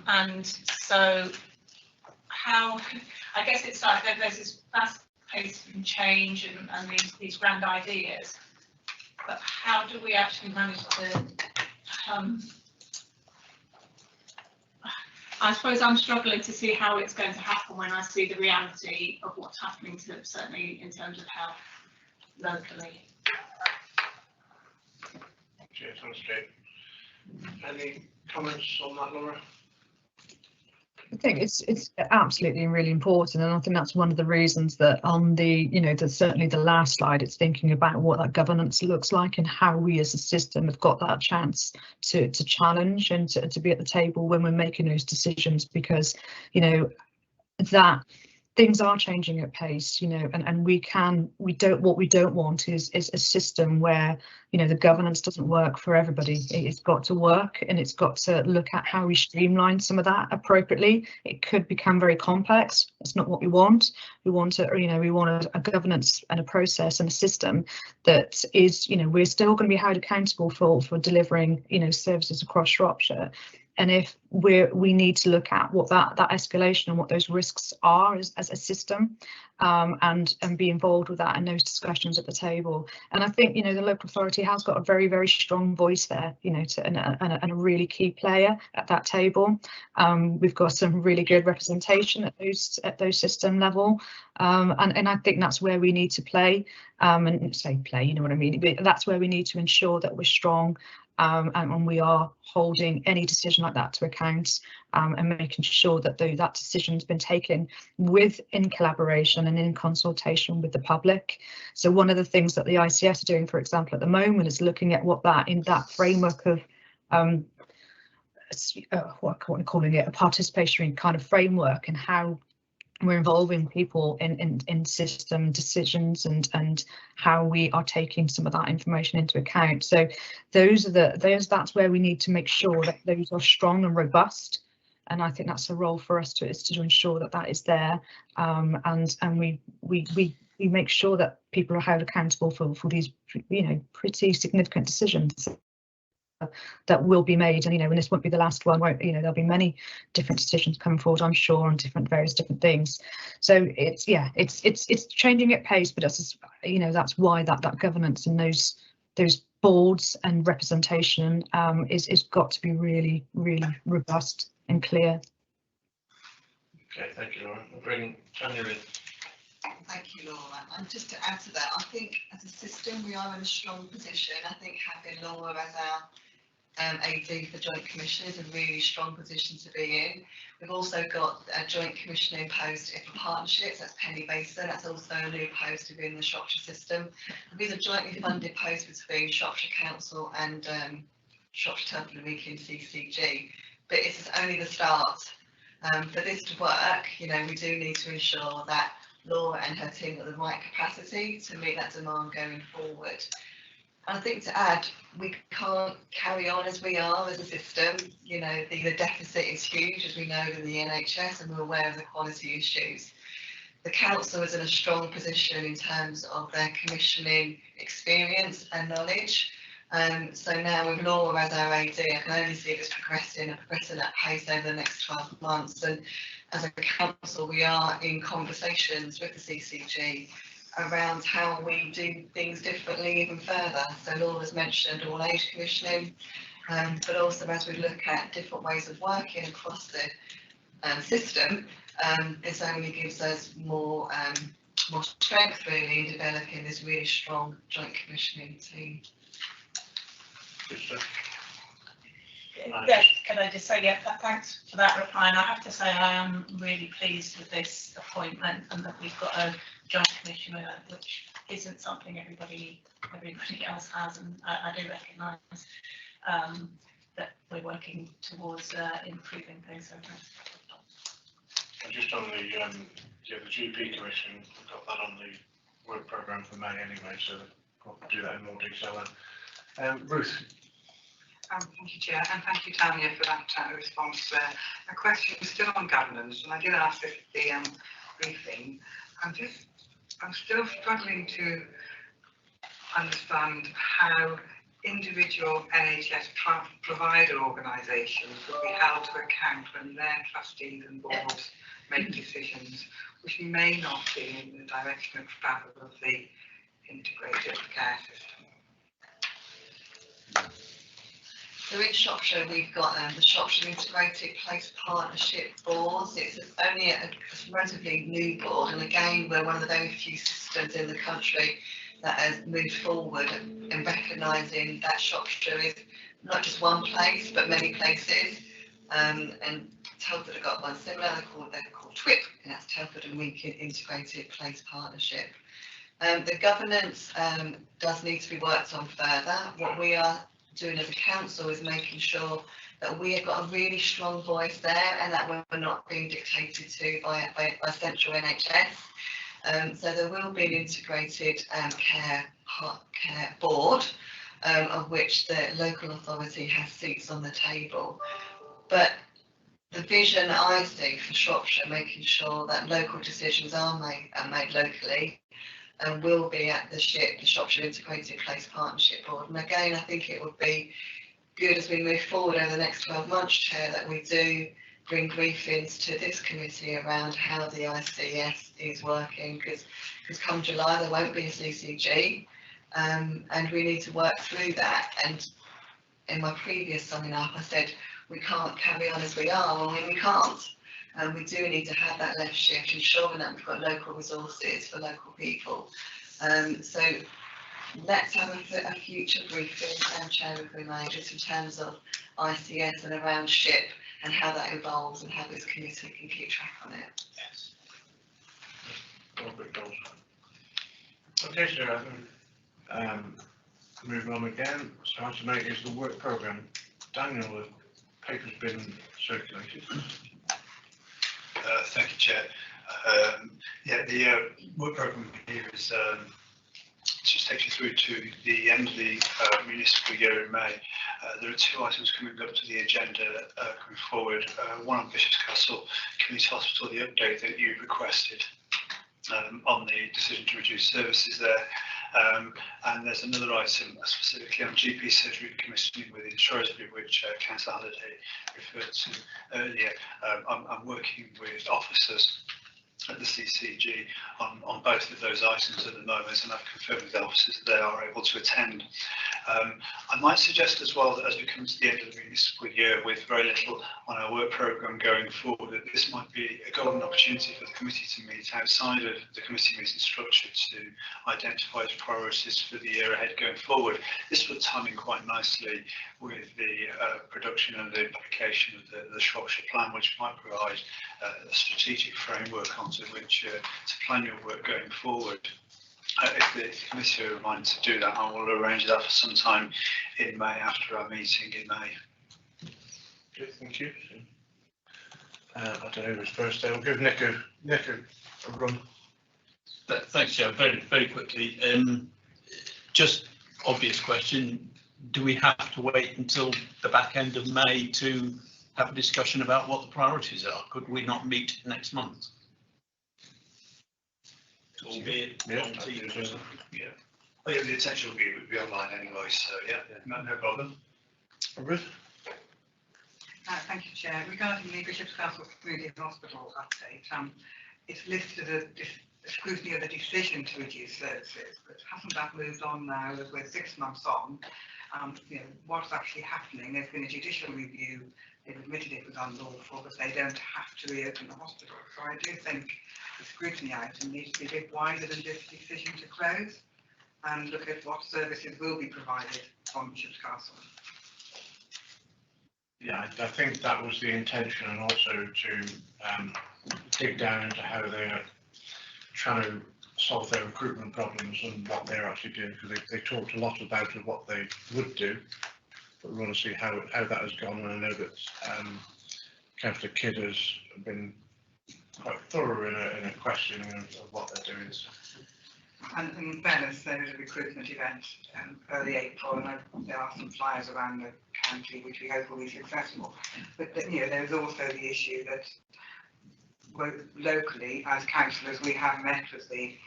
And so how, I guess it's like there's this fast pace and change and these grand ideas, but how do we actually manage to I suppose I'm struggling to see how it's going to happen when I see the reality of what's happening to them, certainly in terms of health locally. Cheers, thanks, Kate. Any comments on that, Laura? I think it's absolutely really important, and I think that's one of the reasons that on the, you know, certainly the last slide, it's thinking about what that governance looks like and how we as a system have got that chance to challenge and to be at the table when we're making those decisions, because, you know, that things are changing at pace, you know, and what we don't want is a system where, you know, the governance doesn't work for everybody. It's got to work, and it's got to look at how we streamline some of that appropriately. It could become very complex. That's not what we want. We want a governance and a process and a system that is, you know, we're still going to be held accountable for delivering, you know, services across Shropshire. And if we need to look at what that escalation and what those risks are as a system, and be involved with that in those discussions at the table. And I think, you know, the local authority has got a very, very strong voice there, you know, and a really key player at that table. We've got some really good representation at those system level, and I think that's where we need to play, and say play, you know what I mean. But that's where we need to ensure that we're strong. And we are holding any decision like that to account, and making sure that that decision's been taken in collaboration and in consultation with the public. So one of the things that the ICS are doing, for example, at the moment, is looking at what that in that framework of what I'm calling it, a participatory kind of framework, and how we're involving people in system decisions and how we are taking some of that information into account. So that's where we need to make sure that those are strong and robust. And I think that's a role for us to ensure that is there, and we make sure that people are held accountable for these, you know, pretty significant decisions that will be made. And, you know, and this won't be the last one, won't, you know, there'll be many different decisions coming forward, I'm sure, on various different things. So it's changing at pace, but that's, you know, that's why that governance and those boards and representation is got to be really, really robust and clear. Okay, thank you, Laura. We'll bring Tanya in. Thank you, Laura. And just to add to that, I think as a system we are in a strong position. I think having Laura as our AD for Joint Commission is a really strong position to be in. We've also got a Joint Commissioning post for partnerships, that's Penny Basin, that's also a new post within the Shropshire system. And these are jointly funded posts between Shropshire Council and Shropshire Temple and Weekend CCG, but it's only the start. For this to work, you know, we do need to ensure that Laura and her team are the right capacity to meet that demand going forward. And I think to add, we can't carry on as we are as a system. You know, the deficit is huge, as we know, in the NHS, and we're aware of the quality issues. The council is in a strong position in terms of their commissioning experience and knowledge. So now with Laura as our AD, I can only see this progressing at pace over the next 12 months. And as a council, we are in conversations with the CCG around how we do things differently even further. So Laura's mentioned all age commissioning, but also as we look at different ways of working across the system, this only gives us more more strength really in developing this really strong joint commissioning team. Good stuff. Yeah, can I just say, yeah, thanks for that reply. And I have to say, I am really pleased with this appointment and that we've got a joint commissioner, which isn't something everybody else has. And I do recognise that we're working towards improving things. So thanks. And just on the GP commission, we've got that on the work programme for May anyway, so we'll do that in more detail then. Ruth. Thank you, Chair, and thank you, Tanya, for that response there. My question is still on governance, and I did ask this at the briefing. I'm still struggling to understand how individual NHS provider organisations will be held to account when their trustees and boards make decisions which may not be in the direction of travel of the integrated care system. So in Shropshire, we've got the Shropshire Integrated Place Partnership Boards. It's only a relatively new board, and again, we're one of the very few systems in the country that has moved forward in recognising that Shropshire is not just one place, but many places. And Telford have got one similar, they're called TWIP, and that's Telford and Winkin Integrated Place Partnership. The governance does need to be worked on further. What we are doing as a council is making sure that we have got a really strong voice there and that we're not being dictated to by central NHS. So there will be an integrated care board of which the local authority has seats on the table. But the vision I see for Shropshire, making sure that local decisions are made locally, and will be at the Shropshire Integrated Place Partnership Board. And again, I think it would be good as we move forward over the next 12 months, Chair, that we do bring briefings to this committee around how the ICS is working, because come July there won't be a CCG, and we need to work through that. And in my previous summing up, I said we can't carry on as we are. Well, we can't. And we do need to have that left shift, ensuring that we've got local resources for local people. So let's have a future briefing, Chair, if we may, just in terms of ICS and around SHIP and how that evolves and how this committee can keep track on it. Yes. Okay, so moving on again. So item 8 is the work programme. Daniel, the paper's been circulated. Thank you, Chair. The work programme here is just takes you through to the end of the municipal year in May. There are 2 items coming up to the agenda coming forward. One on Bishop's Castle Community Hospital, the update that you requested on the decision to reduce services there. And there's another item specifically on GP surgery commissioning with Shrewsbury, which Councillor Halliday referred to earlier. I'm working with officers at the CCG on both of those items at the moment, and I've confirmed with the officers that they are able to attend. I might suggest as well that as we come to the end of the municipal year with very little on our work programme going forward, that this might be a golden opportunity for the committee to meet outside of the committee meeting structure to identify its priorities for the year ahead going forward. This would time in quite nicely with the production and the publication of the Shropshire Plan, which might provide a strategic framework onto which to plan your work going forward. If the committee are reminded to do that, I will arrange that for some time in May after our meeting in May. Good, thank you. I don't know who's first there. We'll give Nick a run. Thanks, Joe. Very quickly. Just obvious question. Do we have to wait until the back end of May to have a discussion about what the priorities are? Could we not meet next month? Albeit on TV or something. Yeah. Oh, yeah, the attention will be online anyway, so yeah, no problem. Ruth? Thank you, Chair. Regarding the Bishop's Castle Community Hospital update, it's listed as a scrutiny of the decision to reduce services, but hasn't that moved on now as we're 6 months on? what's actually happening. There's been a judicial review. They've admitted it was unlawful, but they don't have to reopen the hospital. So I do think the scrutiny item needs to be a bit wider than just a decision to close, and look at what services will be provided from Bishop's Castle. Yeah, I think that was the intention, and also to dig down into how they are trying to solve their recruitment problems and what they're actually doing, because they talked a lot about what they would do, but we want to see how that has gone. And I know that Councillor Kidd has been quite thorough in a questioning of what they're doing. So. And in fairness, there is a recruitment event early April, and there are some flyers around the county which we hope will be successful. But there is also the issue that locally, as councillors, we have met with the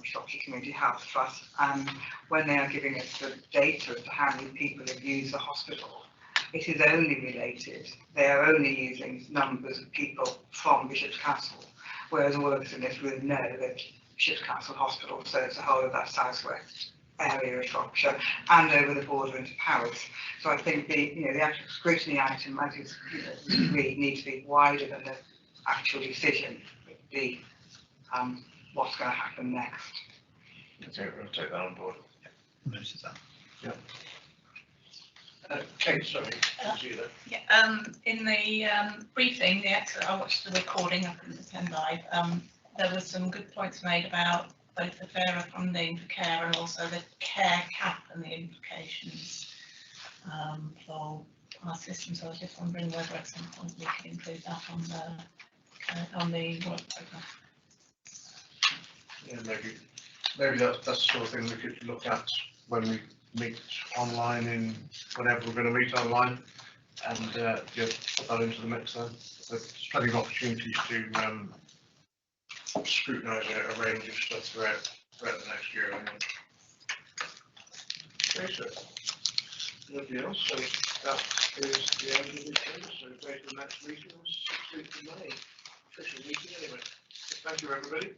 Shropshire Community Health Trust, and when they are giving us the data as to how many people have used the hospital, it is only related. They are only using numbers of people from Bishop's Castle, whereas all of us in this room know that Bishop's Castle Hospital serves the whole of that southwest area of Shropshire and over the border into Powys. So I think the actual scrutiny item, as is agreed, needs to be wider than the actual decision. The what's going to happen next. Okay, we'll take that on board. Notice that. Yeah. Kate, sorry, you there. Yeah, in the briefing, I watched the recording, I couldn't attend live. There were some good points made about both the fairer funding for care and also the care cap and the implications for our system. So I was just wondering whether at some point we can include that on the work programme. Yeah, maybe that's the sort of thing we could look at when we meet online, in whenever we're going to meet online, and put that into the mix then. There's plenty of opportunities to scrutinise a range of stuff throughout the next year. Okay, so nobody else, so that is the end of the agenda. So go to the next meeting on 16th of May, official meeting anyway. Thank you, everybody.